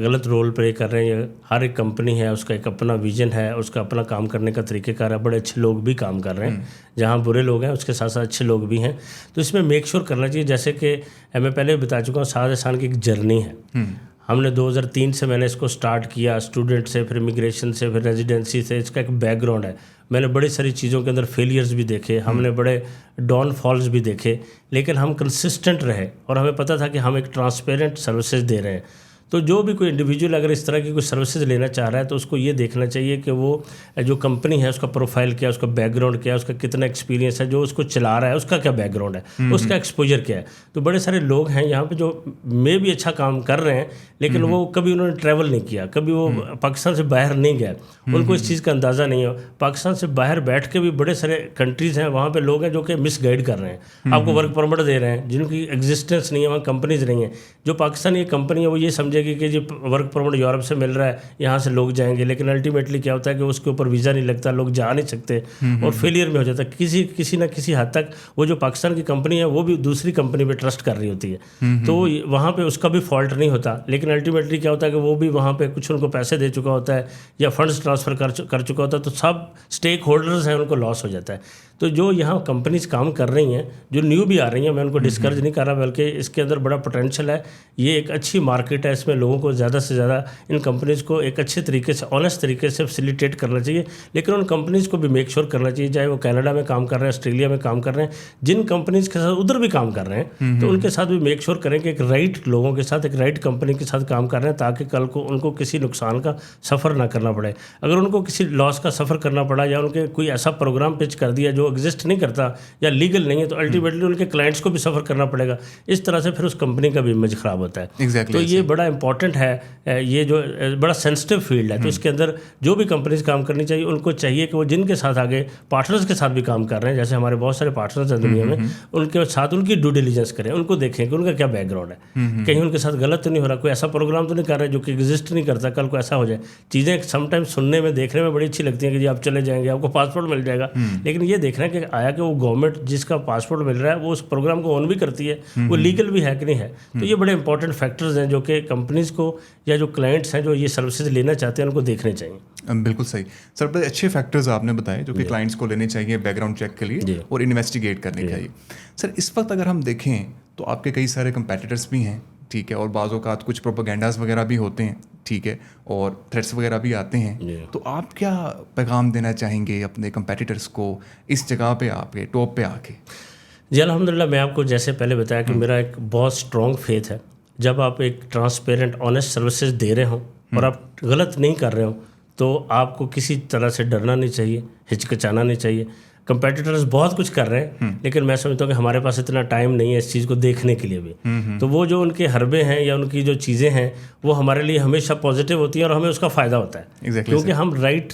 غلط رول پلے کر رہے ہیں. ہر ایک کمپنی ہے، اس کا ایک اپنا ویژن ہے، اس کا اپنا کام کرنے کا طریقہ کار ہے. بڑے اچھے لوگ بھی کام کر رہے ہیں، جہاں برے لوگ ہیں اس کے ساتھ ساتھ اچھے لوگ بھی ہیں. تو اس میں میک شور کرنا چاہیے، جیسے کہ میں پہلے بھی بتا چکا ہوں، سعد احسان کی ایک جرنی ہے. ہم نے 2003 سے میں نے اس کو سٹارٹ کیا، اسٹوڈنٹ سے، پھر امیگریشن سے، پھر ریزیڈنسی سے. اس کا ایک بیک گراؤنڈ ہے. میں نے بڑی ساری چیزوں کے اندر فیلیئرز بھی دیکھے، ہم نے بڑے ڈاؤن فالز بھی دیکھے، لیکن ہم کنسسٹنٹ رہے، اور ہمیں پتہ تھا کہ ہم ایک ٹرانسپیرنٹ سروسز دے رہے ہیں. تو جو بھی کوئی انڈیویجول اگر اس طرح کی کوئی سروسز لینا چاہ رہا ہے تو اس کو یہ دیکھنا چاہیے کہ وہ جو کمپنی ہے اس کا پروفائل کیا، اس کا بیک گراؤنڈ کیا، اس کا کتنا ایکسپیرینس ہے، جو اس کو چلا رہا ہے اس کا کیا بیک گراؤنڈ ہے، اس کا ایکسپوجر کیا ہے. تو بڑے سارے لوگ ہیں یہاں پہ جو میں بھی اچھا کام کر رہے ہیں، لیکن وہ کبھی انہوں نے ٹریول نہیں کیا، کبھی وہ پاکستان سے باہر نہیں گئے، ان کو اس چیز کا اندازہ نہیں ہو. پاکستان سے باہر بیٹھ کے بھی بڑے سارے کنٹریز ہیں، وہاں پہ لوگ ہیں جو کہ مس گائڈ کر رہے ہیں، آپ کو ورک پرمٹ دے رہے ہیں جن کی ایگزسٹنس نہیں ہے، وہاں کمپنیز نہیں ہیں. جو پاکستانی کمپنی ہے وہ یہ سمجھے گی کہ جی ورک پرمٹ یورپ سے مل رہا ہے، یہاں سے لوگ جائیں گے، لیکن الٹیمیٹلی کیا ہوتا ہے کہ اس کے اوپر ویزا نہیں لگتا، لوگ جا نہیں سکتے اور فیلئر میں ہو جاتا ہے. کسی نہ کسی حد تک وہ جو پاکستان کی کمپنی ہے وہ بھی دوسری کمپنی پہ ٹرسٹ کر رہی ہوتی ہے، تو وہاں پہ اس کا بھی فالٹ نہیں ہوتا. لیکن الٹیمیٹلی کیا ہوتا ہے کہ وہ بھی وہاں پہ کچھ ان کو پیسے دے چکا ہوتا ہے یا فنڈز ٹرانسفر کر چکا ہوتا ہے، تو سب اسٹیک ہولڈرز ہیں ان کو لاس ہو جاتا ہے. تو جو یہاں کمپنیز کام کر رہی ہیں، جو نیو بھی آ رہی ہیں، میں ان کو ڈسکرج نہیں کر رہا، بلکہ اس کے اندر بڑا پوٹینشیل ہے. یہ ایک اچھی مارکیٹ ہے، اس میں لوگوں کو زیادہ سے زیادہ ان کمپنیز کو ایک اچھے طریقے سے، آنیسٹ طریقے سے فیسیلیٹیٹ کرنا چاہیے. لیکن ان کمپنیز کو بھی میک شور کرنا چاہیے، چاہے وہ کینیڈا میں کام کر رہے ہیں، آسٹریلیا میں کام کر رہے ہیں، جن کمپنیز کے ساتھ ادھر بھی کام کر رہے ہیں تو ان کے ساتھ بھی میک شور کریں کہ ایک رائٹ لوگوں کے ساتھ، ایک رائٹ کمپنی کے ساتھ کام کر رہے ہیں، تاکہ کل کو ان کو کسی نقصان کا سفر نہ کرنا پڑے. اگر ان کو کسی لاس کا سفر کرنا پڑا یا ان کے کوئی ایسا پروگرام پچ کر دیا جو ایگزسٹ نہیں کرتا یا لیگل نہیں ہے، تو الٹیمیٹلی ان کے کلائنٹس کو بھی سفر کرنا پڑے گا. اس طرح سے پھر اس کمپنی کا بھی امیج خراب ہوتا ہے. تو یہ بڑا امپورٹنٹ ہے، یہ جو بڑا سینسٹیو فیلڈ ہے. تو اس کے اندر جو بھی کمپنیز کام کرنی چاہیے، ان کو چاہیے کہ وہ جن کے ساتھ آگے پارٹنرز کے ساتھ بھی کام کر رہے ہیں، جیسے ہمارے بہت سارے پارٹنرز ہیں دنیا میں، ان کے ساتھ ان کی ڈیو ڈیلیجنس کریں، ان کو دیکھیں کہ ان کا کیا بیک گراؤنڈ ہے، کہیں ان کے ساتھ غلط تو نہیں ہو رہا، کوئی ایسا پروگرام تو نہیں کر رہے جو کہ ایگزسٹ نہیں کرتا، کل کو ایسا ہو جائے. چیزیں سم ٹائم سننے میں، دیکھنے میں بڑی اچھی لگتی ہیں کہ جی آپ چلے جائیں گے، آپ کو پاسپورٹ مل جائے گا، لیکن یہ دیکھنا ہے کہ آیا کہ وہ گورنمنٹ جس کا پاسپورٹ مل رہا ہے وہ اس پروگرام کو اون بھی کرتی ہے، وہ لیگل بھی ہے کہ نہیں ہے. تو یہ بڑے امپورٹنٹ فیکٹرز ہیں جو کہ کمپنیز کو یا جو کلائنٹس ہیں جو یہ سروسز لینا چاہتے ہیں ان کو دیکھنے چاہیے. بالکل صحیح سر، بڑے اچھے فیکٹرز آپ نے بتائے جو کہ کلائنٹس کو لینے چاہیے بیک گراؤنڈ چیک کے لیے اور انویسٹیگیٹ کرنے چاہیے. سر اس وقت اگر ہم دیکھیں تو آپ کے کئی سارے کمپیٹیٹرس بھی ہیں، ٹھیک ہے، اور بعض اوقات کچھ پروپیگنڈاز وغیرہ بھی ہوتے ہیں، ٹھیک ہے، اور تھریٹس وغیرہ بھی آتے ہیں. تو آپ کیا پیغام دینا چاہیں گے اپنے کمپیٹیٹرس کو اس جگہ پہ آپ کے ٹاپ پہ آ کے؟ جی الحمدللہ، میں آپ کو جیسے پہلے بتایا کہ میرا ایک بہت اسٹرانگ فیتھ ہے. جب آپ ایک ٹرانسپیرنٹ آنیسٹ سروسز دے رہے ہوں اور آپ غلط نہیں کر رہے ہوں تو آپ کو کسی طرح سے ڈرنا نہیں چاہیے، ہچکچانا نہیں چاہیے. کمپیٹیٹرز بہت کچھ کر رہے ہیں لیکن میں سمجھتا ہوں کہ ہمارے پاس اتنا ٹائم نہیں ہے اس چیز کو دیکھنے کے لیے بھی. تو وہ جو ان کے حربے ہیں یا ان کی جو چیزیں ہیں وہ ہمارے لیے ہمیشہ پازیٹیو ہوتی ہیں اور ہمیں اس کا فائدہ ہوتا ہے کیونکہ ہم رائٹ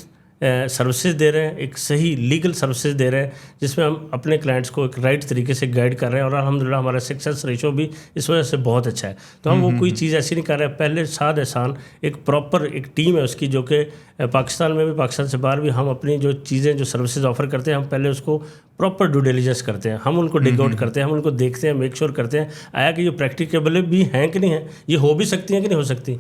سروسز دے رہے ہیں, ایک صحیح لیگل سروسز دے رہے ہیں جس میں ہم اپنے کلائنٹس کو ایک رائٹ طریقے سے گائیڈ کر رہے ہیں اور الحمدللہ ہمارا سکسیس ریشو بھی اس وجہ سے بہت اچھا ہے. تو ہم وہ کوئی چیز ایسی نہیں کر رہے ہیں. پہلے ساتھ احسان ایک پراپر ایک ٹیم ہے اس کی جو کہ پاکستان میں بھی پاکستان سے باہر بھی ہم اپنی جو چیزیں جو سروسز آفر کرتے ہیں ہم پہلے اس کو پراپر ڈیو ڈیلیجنس کرتے ہیں, ہم ان کو ڈگ آؤٹ کرتے ہیں, ہم ان کو دیکھتے ہیں, میک شیور کرتے ہیں آیا کہ یہ پریکٹیکیبل بھی ہیں کہ نہیں ہیں, یہ ہو بھی سکتی ہیں کہ نہیں ہو سکتی.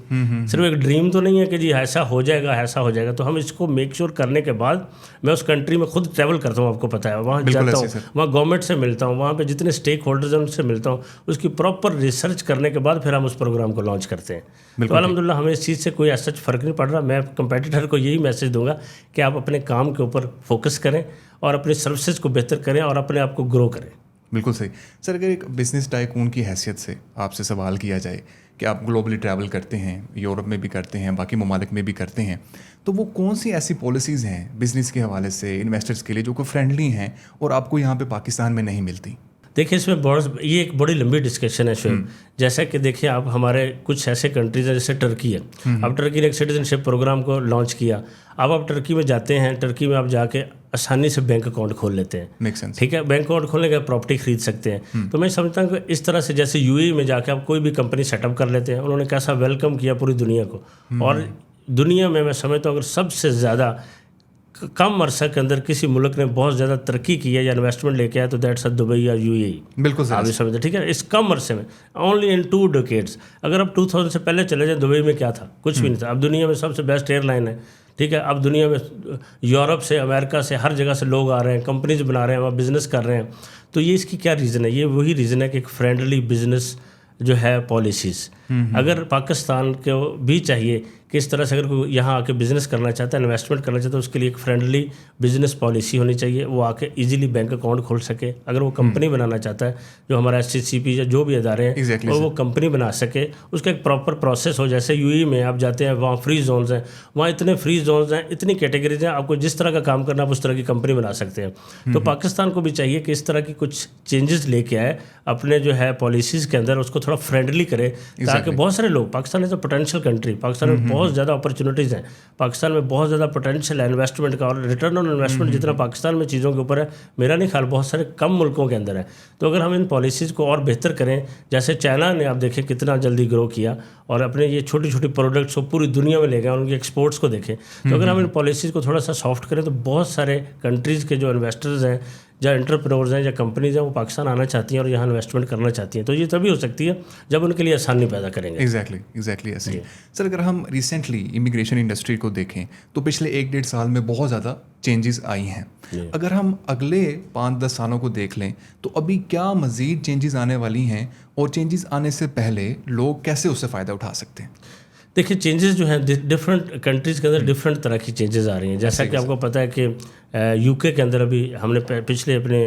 صرف ایک ڈریم تو نہیں ہے کہ جی ایسا ہو جائے گا ایسا ہو جائے گا. تو ہم اس کو میک شیور کرنے کے بعد میں اس کنٹری میں خود ٹریول کرتا ہوں, آپ کو پتہ ہے, وہاں جاتا ہوں, وہاں گورنمنٹ سے ملتا ہوں, وہاں پہ جتنے اسٹیک ہولڈرز ہیں ان سے ملتا ہوں, اس کی پراپر ریسرچ کرنے کے بعد پھر ہم اس پروگرام کو لانچ کرتے ہیں. تو الحمدللہ ہمیں اس چیز سے کوئی ایسا فرق نہیں پڑ رہا. میں کمپیٹیٹر کو یہی میسج دوں گا کہ آپ اپنے کام کے اوپر فوکس کریں اور اپنی سروسز کو بہتر کریں اور اپنے آپ کو گرو کریں. بالکل صحیح سر. اگر ایک بزنس ٹائکون کی حیثیت سے آپ سے سوال کیا جائے کہ آپ گلوبلی ٹریول کرتے ہیں, یورپ میں بھی کرتے ہیں, باقی ممالک میں بھی کرتے ہیں, تو وہ کون سی ایسی پالیسیز ہیں بزنس کے حوالے سے انویسٹرز کے لیے جو کہ فرینڈلی ہیں اور آپ کو یہاں پہ پاکستان میں نہیں ملتی؟ دیکھیں اس میں یہ ایک بڑی لمبی ڈسکشن ہے شعیب. جیسا کہ دیکھیں آپ ہمارے کچھ ایسے کنٹریز ہیں جیسے ٹرکی ہے. اب ٹرکی نے ایک سٹیزن شپ پروگرام کو لانچ کیا. اب آپ ٹرکی میں جاتے ہیں, ٹرکی میں آپ جا کے آسانی سے بینک اکاؤنٹ کھول لیتے ہیں, ٹھیک ہے, بینک اکاؤنٹ کھولنے کے پراپرٹی خرید سکتے ہیں. تو میں سمجھتا ہوں کہ اس طرح سے جیسے یو اے میں جا کے آپ کوئی بھی کمپنی سیٹ اپ کر لیتے ہیں, انہوں نے کیسا ویلکم کیا پوری دنیا کو. اور دنیا میں سمجھتا ہوں اگر سب سے زیادہ کم عرصہ کے اندر کسی ملک نے بہت زیادہ ترقی کی ہے یا انویسٹمنٹ لے کے آیا تو دیٹس دبئی یا یو اے ای. بالکل آپ سمجھتے, ٹھیک ہے, اس کم عرصے میں اونلی ان 2 ڈیکیڈس. اگر اب 2000 سے پہلے چلے جائیں دبئی میں کیا تھا, کچھ بھی نہیں تھا. اب دنیا میں سب سے بیسٹ ایئر لائن ہے, ٹھیک ہے. اب دنیا میں یورپ سے, امریکہ سے, ہر جگہ سے لوگ آ رہے ہیں, کمپنیز بنا رہے ہیں, وہاں بزنس کر رہے ہیں. تو یہ اس کی کیا ریزن ہے؟ یہ وہی ریزن ہے کہ ایک فرینڈلی بزنس جو ہے پالیسیز. اگر پاکستان کو بھی چاہیے کہ اس طرح سے اگر کوئی یہاں آ کے بزنس کرنا چاہتا ہے, انویسٹمنٹ کرنا چاہتا ہے, اس کے لیے ایک فرینڈلی بزنس پالیسی ہونی چاہیے. وہ آ کے ایزیلی بینک اکاؤنٹ کھول سکے. اگر وہ کمپنی بنانا چاہتا ہے, جو ہمارا SCCP یا جو بھی ادارے ہیں, اور وہ کمپنی بنا سکے, اس کا ایک پراپر پروسیس ہو. جیسے یو اے میں آپ جاتے ہیں, وہاں فری زونز ہیں, وہاں اتنے فری زونز ہیں, اتنی کیٹیگریز ہیں, آپ کو جس طرح کا کام کرنا آپ اس طرح کی کمپنی بنا سکتے ہیں. تو پاکستان کو بھی چاہیے کہ اس طرح کی کچھ چینجز لے کے آئے اپنے جو ہے پالیسیز کے اندر, اس کو تھوڑا فرینڈلی کرے تاکہ بہت سارے لوگ, Pakistan is a potential country, Pakistan میں بہت زیادہ اپرچونیٹیز ہیں, پاکستان میں بہت زیادہ پوٹینشیل ہے انویسٹمنٹ کا, اور ریٹرن آن انویسٹمنٹ جتنا پاکستان میں چیزوں کے اوپر ہے میرا نہیں خیال بہت سارے کم ملکوں کے اندر ہے. تو اگر ہم ان پالیسیز کو اور بہتر کریں, جیسے چائنا نے آپ دیکھیں کتنا جلدی گرو کیا اور اپنے یہ چھوٹی چھوٹی پروڈکٹس کو پوری دنیا میں لے گئے, ان کی ایکسپورٹس کو دیکھیں. تو اگر ہم ان پالیسیز کو تھوڑا سا سافٹ کریں تو بہت سارے کنٹریز کے جو انویسٹرز ہیں یا انٹرپرینورز ہیں یا کمپنیز ہیں وہ پاکستان آنا چاہتی ہیں اور یہاں انویسٹمنٹ کرنا چاہتی ہیں. تو یہ تبھی ہو سکتی ہے جب ان کے لیے آسانی پیدا کریں گے. ایگزیکٹلی ایسے. سر اگر ہم ریسنٹلی امیگریشن انڈسٹری کو دیکھیں تو پچھلے 1-1.5 سال میں بہت زیادہ چینجز آئی ہیں. اگر ہم اگلے 5-10 سالوں کو دیکھ لیں تو ابھی کیا مزید چینجز آنے والی ہیں, اور چینجز آنے سے پہلے لوگ کیسے اس سے فائدہ اٹھا سکتے ہیں؟ دیکھیے چینجز جو ہیں ڈفرینٹ کنٹریز کے اندر ڈفرینٹ طرح کی چینجز آ رہی ہیں. جیسا کہ آپ کو پتہ ہے کہ UK کے اندر ابھی ہم نے پچھلے اپنے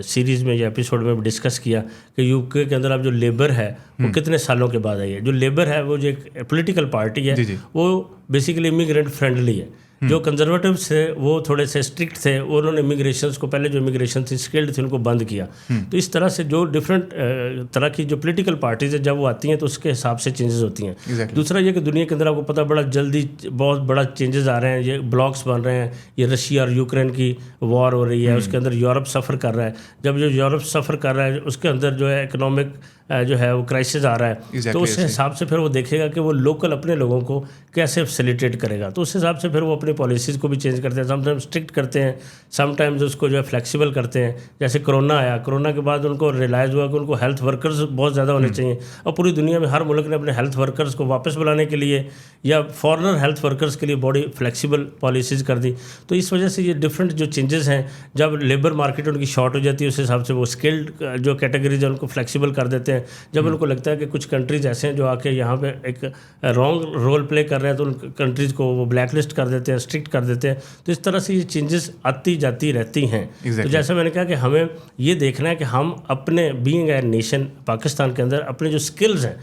سیریز میں یا ایپیسوڈ میں ڈسکس کیا کہ UK کے اندر اب جو لیبر ہے وہ کتنے سالوں کے بعد آئی ہے. جو لیبر ہے وہ جو ایک پولیٹیکل پارٹی ہے وہ بیسیکلی امیگرینٹ فرینڈلی ہے. جو کنزرویٹیوز تھے وہ تھوڑے سے اسٹرکٹ تھے, انہوں نے امیگریشنس کو, پہلے جو امیگریشن تھی اسکلڈ تھی, ان کو بند کیا. تو اس طرح سے جو ڈفرینٹ طرح کی جو پولیٹیکل پارٹیز ہیں جب وہ آتی ہیں تو اس کے حساب سے چینجز ہوتی ہیں. دوسرا یہ کہ دنیا کے اندر آپ کو پتہ بڑا جلدی بہت بڑا چینجز آ رہے ہیں, یہ بلاکس بن رہے ہیں, یہ رشیا اور یوکرین کی وار ہو رہی ہے, اس کے اندر یورپ سفر کر رہا ہے. جب جو یورپ سفر کر رہا ہے اس کے اندر جو ہے اکنامک جو ہے وہ کرائسس آ رہا ہے. تو اس حساب سے پھر وہ دیکھے گا کہ وہ لوکل اپنے لوگوں کو کیسے فیسیلیٹیٹ کرے گا. تو اس حساب سے پھر وہ اپنی پالیسیز کو بھی چینج کرتے ہیں. سم ٹائمز اسٹرکٹ کرتے ہیں, سم ٹائمز اس کو جو ہے فلیکسیبل کرتے ہیں. جیسے کرونا آیا, کرونا کے بعد ان کو ریلائز ہوا کہ ان کو ہیلتھ ورکرز بہت زیادہ ہونے چاہیے, اور پوری دنیا میں ہر ملک نے اپنے ہیلتھ ورکرز کو واپس بلانے کے لیے یا فارنر ہیلتھ ورکرز کے لیے بڑی فلیکسیبل پالیسیز کر دی. تو اس وجہ سے یہ ڈفرینٹ جو چینجز ہیں, جب لیبر مارکیٹ ان کی شارٹ ہو جاتی ہے اس حساب سے وہ اسکلڈ جو کیٹیگریز ہیں ان کو فلیکسیبل کر دیتے ہیں. جب ان کو لگتا ہے کہ کچھ کنٹریز ایسے ہیں جو آ کے یہاں پہ ایک رانگ رول پلے کر رہے ہیں تو ان کنٹریز کو وہ بلیک لسٹ کر دیتے ہیں, اسٹرکٹ کر دیتے ہیں. تو اس طرح سے یہ چینجز آتی جاتی رہتی ہیں. تو جیسا میں نے کہا کہ ہمیں یہ دیکھنا ہے کہ ہم اپنے بینگ اے نیشن پاکستان کے اندر اپنے جو اسکلز ہیں,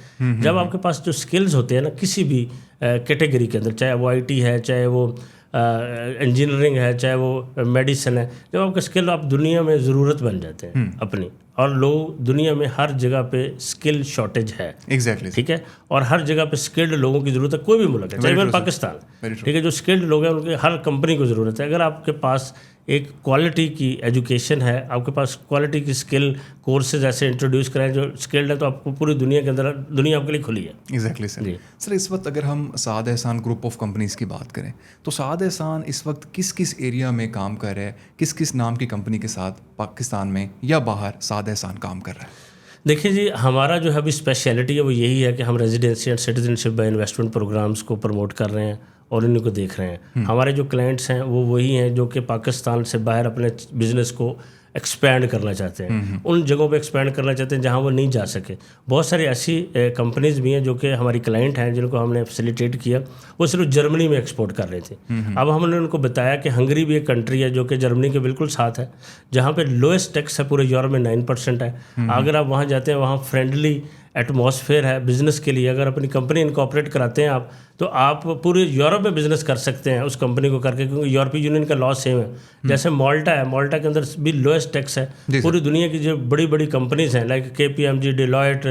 جب آپ کے پاس جو اسکلز ہوتے ہیں نا کسی بھی کیٹیگری کے اندر, چاہے وہ IT ہے, چاہے وہ انجینئرنگ ہے, چاہے وہ میڈیسن ہے, جب آپ کا اسکل آپ دنیا میں ضرورت بن جاتے ہیں اپنی, اور لوگ دنیا میں ہر جگہ پہ اسکل شارٹیج ہے, ایگزیکٹلی, ٹھیک ہے, اور ہر جگہ پہ اسکلڈ لوگوں کی ضرورت ہے, کوئی بھی ملک ہے, چاہے ایون پاکستان, ٹھیک ہے, جو اسکلڈ لوگ ہیں ان کے ہر کمپنی کو ضرورت ہے. اگر آپ کے پاس ایک کوالٹی کی ایجوکیشن ہے, آپ کے پاس کوالٹی کی اسکل کورسز ایسے انٹروڈیوس کریں جو اسکلڈ ہے, تو آپ کو پوری دنیا کے اندر دنیا آپ کے لیے کھلی ہے. ایگزیکٹلی سر. سر اس وقت اگر ہم سعد احسان گروپ آف کمپنیز کی بات کریں تو سعد احسان اس وقت کس کس ایریا میں کام کر رہا ہے, کس کس نام کی کمپنی کے ساتھ پاکستان میں یا باہر سعد احسان کام کر رہا ہے؟ دیکھیے جی, ہمارا جو ہے ابھی اسپیشلٹی ہے وہ یہی ہے کہ ہم residency and citizen by investment programs کو پروموٹ کر رہے ہیں اور انہیں کو دیکھ رہے ہیں. ہمارے جو کلائنٹس ہیں وہ وہی ہیں جو کہ پاکستان سے باہر اپنے بزنس کو ایکسپینڈ کرنا چاہتے ہیں, ان جگہوں پہ ایکسپینڈ کرنا چاہتے ہیں جہاں وہ نہیں جا سکے. بہت ساری ایسی کمپنیز بھی ہیں جو کہ ہماری کلائنٹ ہیں جن کو ہم نے فیسیلیٹیٹ کیا, وہ صرف جرمنی میں ایکسپورٹ کر رہے تھے. اب ہم نے ان کو بتایا کہ ہنگری بھی ایک کنٹری ہے جو کہ جرمنی کے بالکل ساتھ ہے, جہاں پہ لوئسٹ ٹیکس ہے پورے یورپ میں 9% ہے. اگر آپ وہاں جاتے ہیں, وہاں فرینڈلی ایٹماسفیئر ہے بزنس کے لیے. اگر اپنی کمپنی انکارپوریٹ کراتے ہیں آپ, تو آپ پورے یورپ میں بزنس کر سکتے ہیں اس کمپنی کو کر کے, کیونکہ یورپی یونین کا لا سیم ہے. جیسے مالٹا ہے, مالٹا کے اندر بھی لوئسٹ ٹیکس ہے. پوری دنیا کی جو بڑی بڑی کمپنیز ہیں لائک KPMG, ڈیلائٹ,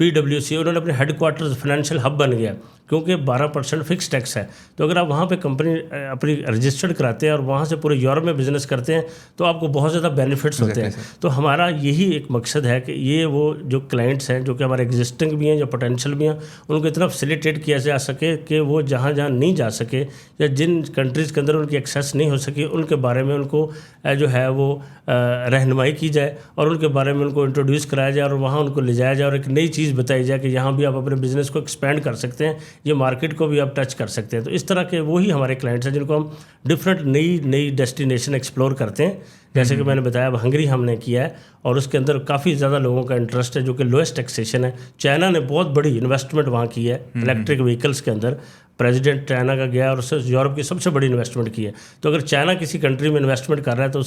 PwC, انہوں نے اپنے ہیڈ کوارٹرز فائنینشیل ہب بن گیا کیونکہ 12% فکس ٹیکس ہے. تو اگر آپ وہاں پہ کمپنی اپنی رجسٹرڈ کراتے ہیں اور وہاں سے پورے یورپ میں بزنس کرتے ہیں تو آپ کو بہت زیادہ بینیفٹس ہوتے ہیں. تو ہمارا یہی ایک مقصد ہے کہ یہ وہ جو کلائنٹس ہیں جو کہ ہمارے ایگزسٹنگ بھی ہیں جو پوٹینشیل بھی ہیں, ان کو اتنا فیسیلیٹیٹ کیا جا سکے کہ وہ جہاں جہاں نہیں جا سکے یا جن کنٹریز کے اندر ان کی ایکسیس نہیں ہو سکی, ان کے بارے میں ان کو جو ہے وہ رہنمائی کی جائے اور ان کے بارے میں ان کو انٹروڈیوس کرایا جائے اور وہاں ان کو لے جایا جائے اور ایک نئی چیز بتائی جائے کہ یہاں بھی آپ اپنے بزنس کو ایکسپینڈ کر سکتے ہیں, یہ مارکیٹ کو بھی آپ ٹچ کر سکتے ہیں. تو اس طرح کے وہی ہمارے کلائنٹس ہیں جن کو ہم ڈفرینٹ نئی ڈیسٹینیشن ایکسپلور کرتے ہیں. جیسے کہ میں نے بتایا اب ہنگری ہم نے کیا ہے اور اس کے اندر کافی زیادہ لوگوں کا انٹرسٹ ہے جو کہ لوئسٹ ٹیکسیشن ہے. چائنا نے بہت بڑی انویسٹمنٹ وہاں کی ہے الیکٹرک وہیکلس کے اندر. پریزیڈنٹ چائنا کا گیا اور اس سے یورپ کی سب سے بڑی انویسٹمنٹ کی ہے. تو اگر چائنا کسی کنٹری میں انویسٹمنٹ کر رہا ہے تو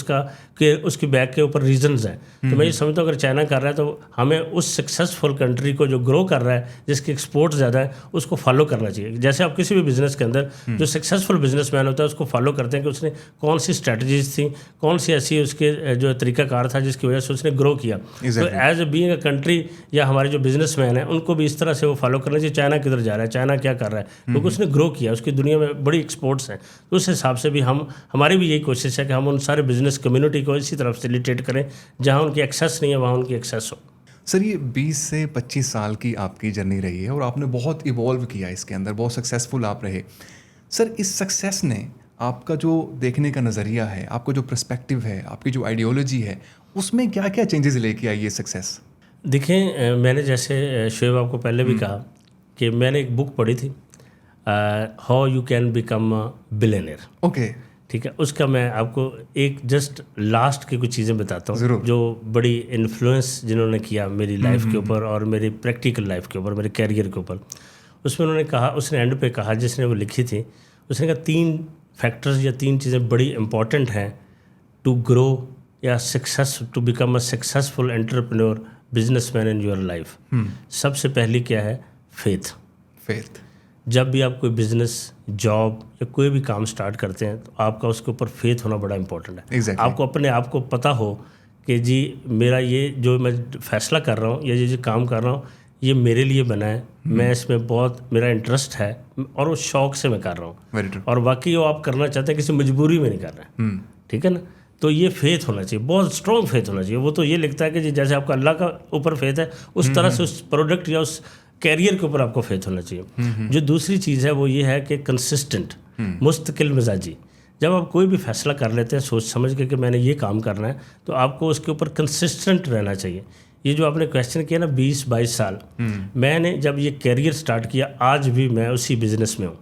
اس کی بیک کے اوپر ریزنز ہیں. تو میں یہ سمجھتا ہوں اگر چائنا کر رہا ہے تو ہمیں اس سکسیزفل کنٹری کو جو گرو کر رہا ہے, جس کی ایکسپورٹ زیادہ ہے, اس کو فالو کرنا چاہیے. جیسے آپ کسی بھی بزنس کے اندر جو سکسیزفل بزنس مین ہوتا ہے اس کو فالو کرتے ہیں کہ اس نے کون سی اسٹریٹجیز تھیں, کون سی ایسی اس کے جو طریقہ کار تھا جس کی وجہ سے اس نے گرو کیا. تو as a being a country یا ہمارے جو بزنس مین ہیں ان کو بھی اس طرح سے وہ فالو کرنا چاہیے. چائنا کدھر جا رہا ہے, چائنا کیا کر رہا ہے, کیونکہ اس نے گرو کیا, اس کی دنیا میں بڑی ایکسپورٹس ہیں. تو اس حساب سے بھی ہماری بھی یہی کوشش ہے کہ ہم ان سارے بزنس کمیونٹی کو اسی طرح فیسیلیٹیٹ کریں جہاں ان کی ایکسیس نہیں ہے وہاں ان کی ایکسیس ہو. سر یہ 20 سے 25 سال کی آپ کی جرنی رہی ہے اور آپ نے بہت ایوالو کیا اس کے اندر, بہت سکسیزفل آپ رہے. سر اس سکسیس نے آپ کا جو دیکھنے کا نظریہ ہے, آپ کا جو پرسپیکٹیو ہے, آپ کی جو آئیڈیالوجی ہے, اس میں کیا کیا چینجز لے کے آئی یہ سکسیس؟ دیکھیں میں نے جیسے شعیب آپ کو پہلے بھی کہا کہ میں نے ایک بک پڑھی تھی, how you can become a billionaire. Okay, ٹھیک ہے, اس کا میں آپ کو ایک جسٹ لاسٹ کی کچھ چیزیں بتاتا ہوں جو بڑی انفلوئنس جنہوں نے کیا میری لائف کے اوپر اور میری پریکٹیکل لائف کے اوپر, میرے کیریئر کے اوپر. اس میں انہوں نے کہا, اس نے اینڈ پہ کہا, جس نے وہ لکھی تھی, اس نے کہا 3 فیکٹرز یا 3 چیزیں بڑی امپورٹنٹ ہیں ٹو گرو یا to become a successful entrepreneur businessman in your life. سب سے پہلی کیا ہے؟ فیتھ. جب بھی آپ کوئی بزنس, جاب یا کوئی بھی کام سٹارٹ کرتے ہیں تو آپ کا اس کے اوپر فیتھ ہونا بڑا امپورٹنٹ ہے. آپ کو اپنے آپ کو پتہ ہو کہ جی میرا یہ جو میں فیصلہ کر رہا ہوں یا یہ جو کام کر رہا ہوں یہ میرے لیے بنا ہے, میں اس میں بہت میرا انٹرسٹ ہے اور اس شوق سے میں کر رہا ہوں, اور باقی وہ آپ کرنا چاہتے ہیں کسی مجبوری میں نہیں کر رہے ہیں. ٹھیک ہے نا, تو یہ فیتھ ہونا چاہیے, بہت اسٹرانگ فیتھ ہونا چاہیے. وہ تو یہ لکھتا ہے کہ جی جیسے آپ کا اللہ کا اوپر فیتھ ہے اس طرح سے اس پروڈکٹ یا اس کیریئر کے اوپر آپ کو فیتھ ہونا چاہیے. جو دوسری چیز ہے وہ یہ ہے کہ کنسسٹنٹ, مستقل مزاجی. جب آپ کوئی بھی فیصلہ کر لیتے ہیں سوچ سمجھ کے کہ میں نے یہ کام کرنا ہے تو آپ کو اس کے اوپر کنسسٹنٹ رہنا چاہیے. یہ جو آپ نے کویشچن کیا نا 20-22 سال, میں نے جب یہ کیریئر سٹارٹ کیا آج بھی میں اسی بزنس میں ہوں.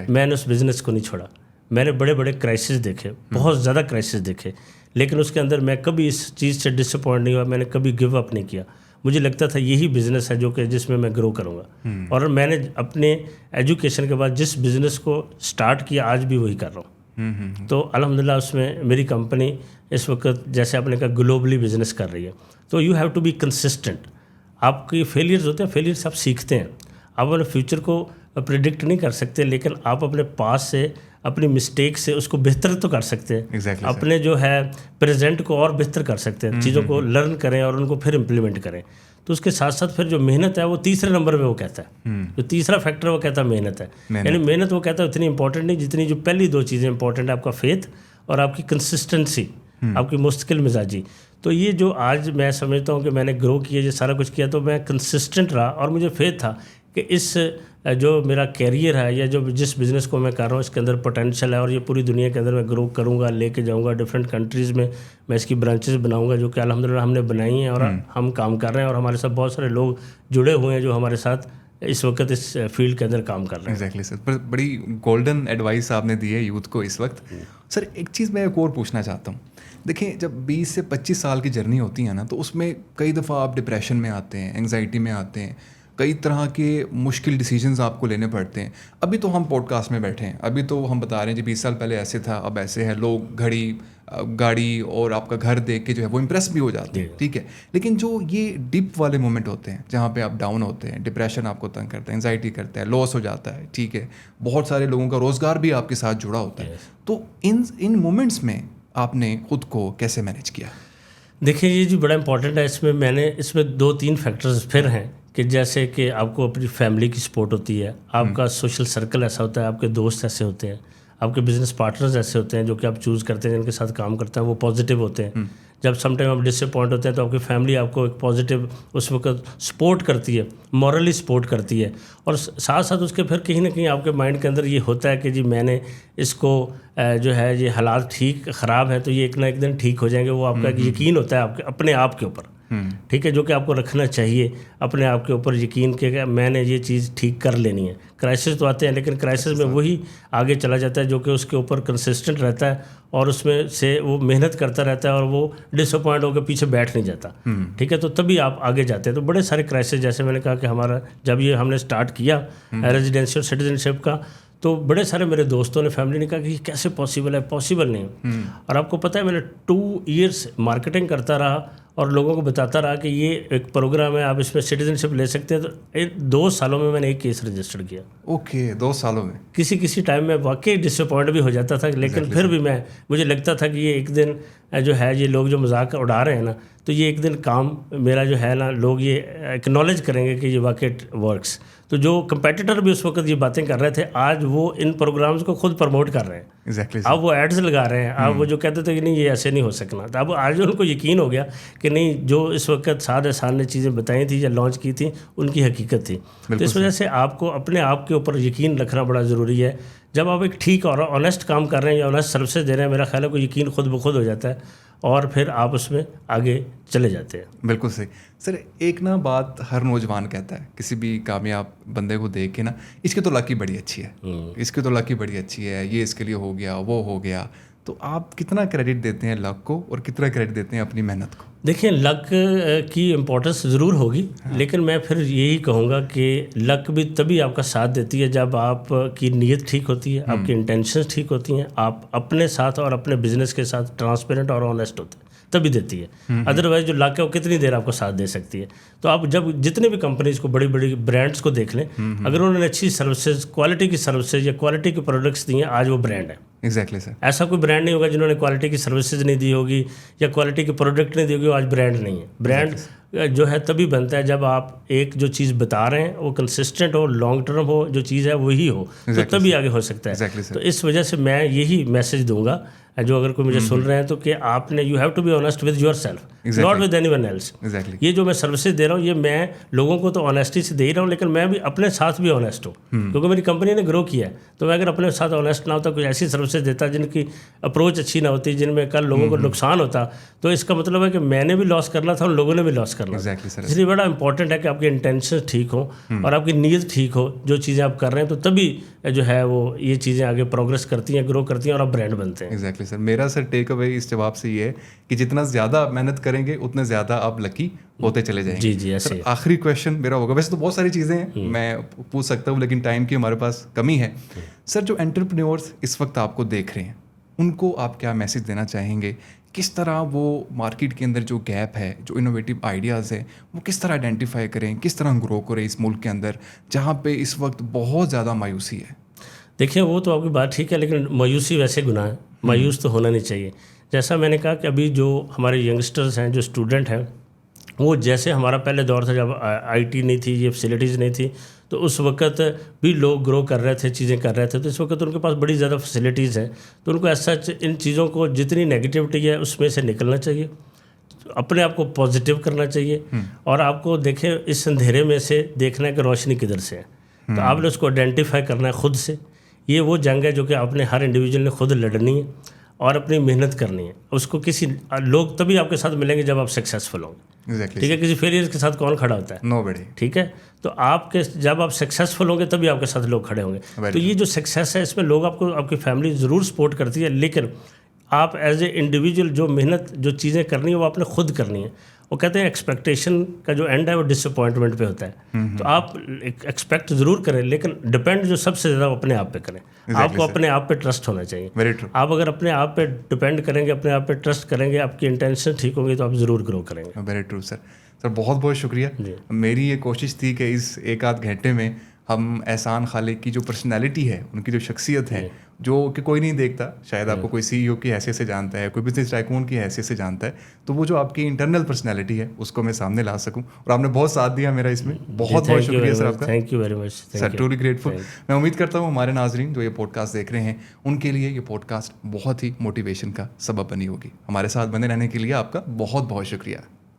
میں نے اس بزنس کو نہیں چھوڑا. میں نے بڑے بڑے کرائسس دیکھے, بہت زیادہ کرائسس دیکھے, لیکن اس کے اندر میں کبھی اس چیز سے ڈس اپوائنٹ نہیں ہوا. میں نے کبھی گیو اپ نہیں کیا. مجھے لگتا تھا یہی بزنس ہے جو کہ جس میں گرو کروں گا, اور میں نے اپنے ایجوکیشن کے بعد جس بزنس کو سٹارٹ کیا آج بھی وہی کر رہا ہوں. تو الحمدللہ اس میں میری کمپنی اس وقت جیسے آپ نے کہا گلوبلی بزنس کر رہی ہے. تو you have to be consistent. آپ کی فیلیئرز ہوتے ہیں, فیلیئر سے آپ سیکھتے ہیں, آپ اپنے فیوچر کو پریڈکٹ نہیں کر سکتے، لیکن آپ اپنے پاس سے اپنی مسٹیک سے اس کو بہتر تو کر سکتے ہیں، اپنے جو ہے پریزنٹ کو اور بہتر کر سکتے ہیں، چیزوں کو لرن کریں اور ان کو پھر امپلیمنٹ کریں. تو اس کے ساتھ ساتھ پھر جو محنت ہے وہ تیسرے نمبر پہ وہ کہتا ہے، جو تیسرا فیکٹر وہ کہتا ہے محنت ہے. یعنی محنت وہ کہتا ہے اتنی امپورٹنٹ نہیں جتنی جو پہلی دو چیزیں امپورٹنٹ ہے، آپ کا فیتھ اور آپ کی کنسسٹنسی، آپ کی مستقل مزاجی. تو یہ جو آج میں سمجھتا ہوں کہ میں نے گرو کیا، یہ سارا کچھ کیا، تو میں کنسسٹنٹ رہا اور مجھے فیتھ تھا کہ اس جو میرا کیریئر ہے یا جو جس بزنس کو میں کر رہا ہوں اس کے اندر پوٹینشیل ہے اور یہ پوری دنیا کے اندر میں گرو کروں گا، لے کے جاؤں گا ڈفرینٹ کنٹریز میں اس کی برانچز بناؤں گا، جو کہ الحمدللہ ہم نے بنائی ہیں اور ہم کام کر رہے ہیں، اور ہمارے ساتھ بہت سارے لوگ جڑے ہوئے ہیں جو ہمارے ساتھ اس وقت اس فیلڈ کے اندر کام کر رہے ہیں. ایگزیکٹلی سر، بڑی گولڈن ایڈوائس آپ نے دی ہے یوتھ کو اس وقت. سر ایک چیز میں ایک اور پوچھنا چاہتا ہوں. دیکھیں جب 20 سے 25 سال کی جرنی ہوتی ہے نا، تو اس میں کئی دفعہ آپ ڈپریشن میں آتے ہیں، انگزائٹی میں آتے ہیں، کئی طرح کے مشکل ڈیسیجنز آپ کو لینے پڑتے ہیں. ابھی تو ہم پوڈ کاسٹ میں بیٹھے ہیں، ابھی تو ہم بتا رہے ہیں جی 20 سال پہلے ایسے تھا، اب ایسے ہے. لوگ گاڑی اور آپ کا گھر دیکھ کے جو ہے وہ امپریس بھی ہو جاتے ہیں، ٹھیک ہے. لیکن جو یہ ڈپ والے مومنٹ ہوتے ہیں جہاں پہ آپ ڈاؤن ہوتے ہیں، ڈپریشن آپ کو تنگ کرتا ہے، انگزائٹی کرتا ہے، لاس ہو جاتا ہے، ٹھیک ہے، بہت سارے لوگوں کا روزگار بھی آپ کے ساتھ جڑا ہوتا ہے. تو ان مومنٹس میں آپ نے خود کو کیسے مینیج کیا؟ دیکھیں یہ جو بڑا امپورٹنٹ ہے، اس میں 2-3 فیکٹرز پھر ہیں کہ جیسے کہ آپ کو اپنی فیملی کی سپورٹ ہوتی ہے، آپ کا سوشل سرکل ایسا ہوتا ہے، آپ کے دوست ایسے ہوتے ہیں، آپ کے بزنس پارٹنرز ایسے ہوتے ہیں جو کہ آپ چوز کرتے ہیں، جن کے ساتھ کام کرتے ہیں وہ پازیٹیو ہوتے ہیں. جب سم ٹائم آپ ڈس اپوائنٹ ہوتے ہیں تو آپ کی فیملی آپ کو ایک پازیٹیو اس وقت سپورٹ کرتی ہے، مورلی سپورٹ کرتی ہے. اور ساتھ ساتھ اس کے پھر کہیں نہ کہیں آپ کے مائنڈ کے اندر یہ ہوتا ہے کہ جی میں نے اس کو جو ہے یہ حالات ٹھیک خراب ہے تو یہ ایک نہ ایک دن ٹھیک ہو جائیں گے. وہ آپ کا ایک یقین ہوتا ہے آپ کے اپنے آپ کے اوپر، ٹھیک ہے، جو کہ آپ کو رکھنا چاہیے اپنے آپ کے اوپر یقین کہ میں نے یہ چیز ٹھیک کر لینی ہے. کرائسس تو آتے ہیں لیکن کرائسس میں وہی آگے چلا جاتا ہے جو کہ اس کے اوپر کنسسٹنٹ رہتا ہے اور اس میں سے وہ محنت کرتا رہتا ہے اور وہ ڈس اپوائنٹ ہو کے پیچھے بیٹھ نہیں جاتا، ٹھیک ہے. تو تبھی آپ آگے جاتے ہیں. تو بڑے سارے کرائسس، جیسے میں نے کہا کہ ہمارا جب یہ ہم نے اسٹارٹ کیا ریزیڈینشیل سٹیزن شپ کا، تو بڑے سارے میرے دوستوں نے، فیملی نے کہا کہ یہ کیسے پاسبل ہے، پاسبل نہیں. اور آپ کو پتہ ہے میں نے 2 ایئرس مارکیٹنگ کرتا رہا اور لوگوں کو بتاتا رہا کہ یہ ایک پروگرام ہے، آپ اس میں سٹیزن شپ لے سکتے ہیں. تو 2 سالوں میں نے ایک کیس رجسٹر کیا. اوکے، 2 سالوں میں. کسی ٹائم میں واقعی ڈس اپوائنٹ بھی ہو جاتا تھا، لیکن پھر بھی مجھے لگتا تھا کہ یہ ایک دن جو ہے یہ لوگ جو مذاق اڑا رہے ہیں نا، تو یہ ایک دن کام میرا جو ہے نا لوگ یہ ایکنالج کریں گے کہ یہ واقعی ورکس. تو جو کمپیٹیٹر بھی اس وقت یہ باتیں کر رہے تھے، آج وہ ان پروگرامز کو خود پروموٹ کر رہے ہیں. اب وہ ایڈز لگا رہے ہیں. اب وہ جو کہتے تھے کہ نہیں یہ ایسے نہیں ہو سکنا، تو اب آج ان کو یقین ہو گیا کہ نہیں، جو اس وقت سعد احسان نے چیزیں بتائی تھیں یا لانچ کی تھیں ان کی حقیقت تھی. تو اس وجہ سے آپ کو اپنے آپ کے اوپر یقین رکھنا بڑا ضروری ہے. جب آپ ایک ٹھیک اور آنیسٹ کام کر رہے ہیں یا آنیسٹ سروسز دے رہے ہیں، میرا خیال ہے کوئی یقین خود بخود ہو جاتا ہے اور پھر آپ اس میں آگے چلے جاتے ہیں. بالکل صحیح. سر ایک نا بات ہر نوجوان کہتا ہے کسی بھی کامیاب بندے کو دیکھ کے نا، اس کی تو لکی بڑی اچھی ہے، اس کی تو لکی بڑی اچھی ہے، یہ اس کے لیے ہو گیا، وہ ہو گیا. تو آپ کتنا کریڈٹ دیتے ہیں لک کو اور کتنا کریڈٹ دیتے ہیں اپنی محنت کو؟ دیکھیں لک کی امپورٹنس ضرور ہوگی، لیکن میں پھر یہی کہوں گا کہ لک بھی تبھی آپ کا ساتھ دیتی ہے جب آپ کی نیت ٹھیک ہوتی ہے، آپ کی انٹینشنز ٹھیک ہوتی ہیں، آپ اپنے ساتھ اور اپنے بزنس کے ساتھ ٹرانسپیرنٹ اور آنیسٹ ہوتے ہیں، تبھی دیتی ہے. ادروائز جو لک ہے وہ کتنی دیر آپ کو ساتھ دے سکتی ہے. تو آپ جب جتنے بھی کمپنیز کو، بڑی بڑی برانڈس کو دیکھ لیں، اگر انہوں نے اچھی سروسز، کوالٹی کی سروسز یا کوالٹی کے پروڈکٹس دی ہیں، آج وہ برانڈ ہے. ایگزیکٹلی سر. ایسا کوئی برانڈ نہیں ہوگا جنہوں نے کوالٹی کی سروسز نہیں دی ہوگی یا کوالٹی کی پروڈکٹ نہیں دی ہوگی، وہ آج برانڈ نہیں ہے. برانڈ جو ہے تبھی بنتا ہے جب آپ ایک جو چیز بتا رہے ہیں وہ کنسسٹنٹ ہو، لانگ ٹرم ہو، جو چیز ہے وہی ہو، تو تبھی آگے ہو سکتا ہے. تو اس وجہ سے میں یہی میسج دوں گا جو اگر کوئی مجھے سن رہے ہیں تو کہ آپ نے you have to be honest with yourself, not with anyone else. یہ جو میں سروسز دے رہا ہوں یہ میں لوگوں کو تو آنیسٹی سے دے ہی رہا ہوں، لیکن میں بھی اپنے ساتھ بھی آنیسٹ ہوں کیونکہ میری کمپنی نے گرو کیا ہے. تو میں اگر اپنے ساتھ آنیسٹ نہ ہوتا، کچھ ایسی سروسز دیتا جن کی اپروچ اچھی نہ ہوتی، جن میں کل لوگوں کو نقصان ہوتا، تو اس کا مطلب ہے کہ میں نے بھی لاس کرنا تھا اور لوگوں نے بھی لاس کرنا تھا. اس لیے بڑا امپورٹنٹ ہے کہ آپ کی انٹینشن ٹھیک ہوں اور آپ کی نیت ٹھیک ہو، جو چیزیں آپ کر رہے ہیں، تو تبھی جو ہے وہ یہ چیزیں آگے پروگرس کرتی ہیں، گرو کرتی ہیں اور آپ برانڈ بنتے ہیں. ایگزیکٹلی سر. میرا سر ٹیک اوے اس جواب سے یہ ہے کہ جتنا زیادہ آپ محنت کریں گے اتنے زیادہ آپ لکی ہوتے چلے جائیں گے. جی ایسے. آخری کویشچن میرا ہوگا، ویسے تو بہت ساری چیزیں ہیں میں پوچھ سکتا ہوں لیکن ٹائم کی ہمارے پاس کمی ہے. سر جو انٹرپرینیورس اس وقت آپ کو دیکھ رہے ہیں ان کو آپ کیا میسج دینا چاہیں گے کس طرح وہ مارکیٹ کے اندر جو گیپ ہے, جو انوویٹیو آئیڈیاز ہے, وہ کس طرح آئیڈینٹیفائی کریں, کس طرح گرو کریں اس ملک کے اندر جہاں پہ اس وقت بہت زیادہ مایوسی ہے؟ دیکھیں وہ تو آپ کی بات ٹھیک ہے, لیکن مایوسی ویسے گناہ ہے, مایوس تو ہونا نہیں چاہیے. جیسا میں نے کہا کہ ابھی جو ہمارے ینگسٹرز ہیں, جو اسٹوڈنٹ ہیں, وہ جیسے ہمارا پہلے دور تھا جب آئی ٹی نہیں تھی, یہ فیسلٹیز نہیں تھی, تو اس وقت بھی لوگ گرو کر رہے تھے, چیزیں کر رہے تھے, تو اس وقت ان کے پاس بڑی زیادہ فیسلٹیز ہیں. تو ان کو ایسا ان چیزوں کو جتنی نگیٹیوٹی ہے اس میں سے نکلنا چاہیے, اپنے آپ کو پازیٹیو کرنا چاہیے, اور آپ کو دیکھیں اس اندھیرے میں سے دیکھنا ہے کہ روشنی کدھر سے ہے, تو آپ نے اس کو آئیڈینٹیفائی کرنا ہے خود سے. یہ وہ جنگ ہے جو کہ آپ نے ہر انڈیویجول نے خود لڑنی ہے اور اپنی محنت کرنی ہے. اس کو کسی لوگ تبھی آپ کے ساتھ ملیں گے جب آپ سکسیزفل ہوں گے, ٹھیک ہے. کسی فیلئر کے ساتھ کون کھڑا ہوتا ہے؟ نو بڑی. ٹھیک ہے, تو آپ کے جب آپ سکسیزفل ہوں گے تبھی آپ کے ساتھ لوگ کھڑے ہوں گے. تو یہ جو سکسیس ہے اس میں لوگ آپ کو, آپ کی فیملی ضرور سپورٹ کرتی ہے, لیکن آپ ایز اے انڈیویجول جو محنت جو چیزیں کرنی ہے وہ آپ نے خود کرنی ہے. وہ کہتے ہیں ایکسپیکٹیشن کا جو اینڈ ہے وہ ڈس اپوائنٹمنٹ پہ ہوتا ہے. تو آپ ایکسپیکٹ ضرور کریں, لیکن ڈپینڈ جو سب سے زیادہ اپنے آپ پہ کریں. آپ کو اپنے آپ پہ ٹرسٹ ہونا چاہیے. آپ اگر اپنے آپ پہ ڈپینڈ کریں گے, اپنے آپ پہ ٹرسٹ کریں گے, آپ کی انٹینشن ٹھیک ہوگی تو آپ ضرور گرو کریں گے. ویری ٹرو سر. سر بہت بہت شکریہ. میری یہ کوشش تھی کہ اس ایک آدھ گھنٹے میں ہم احسان خالق کی جو پرسنالٹی ہے, ان کی جو شخصیت ہے, جو کہ کوئی نہیں دیکھتا, شاید آپ کو کوئی سی ای او کی حیثیت سے جانتا ہے, کوئی بزنس ٹائکون کی حیثیت سے جانتا ہے, تو وہ جو آپ کی انٹرنل پرسنالٹی ہے اس کو میں سامنے لا سکوں. اور آپ نے بہت ساتھ دیا میرا اس میں. بہت بہت شکریہ سر آپ کا. Thank you very much sir, truly grateful. میں امید کرتا ہوں ہمارے ناظرین جو یہ پوڈ کاسٹ دیکھ رہے ہیں ان کے لیے یہ پوڈ کاسٹ بہت ہی موٹیویشن کا سبب بنی ہوگی. ہمارے ساتھ بنے رہنے کے لیے آپ کا بہت بہت شکریہ.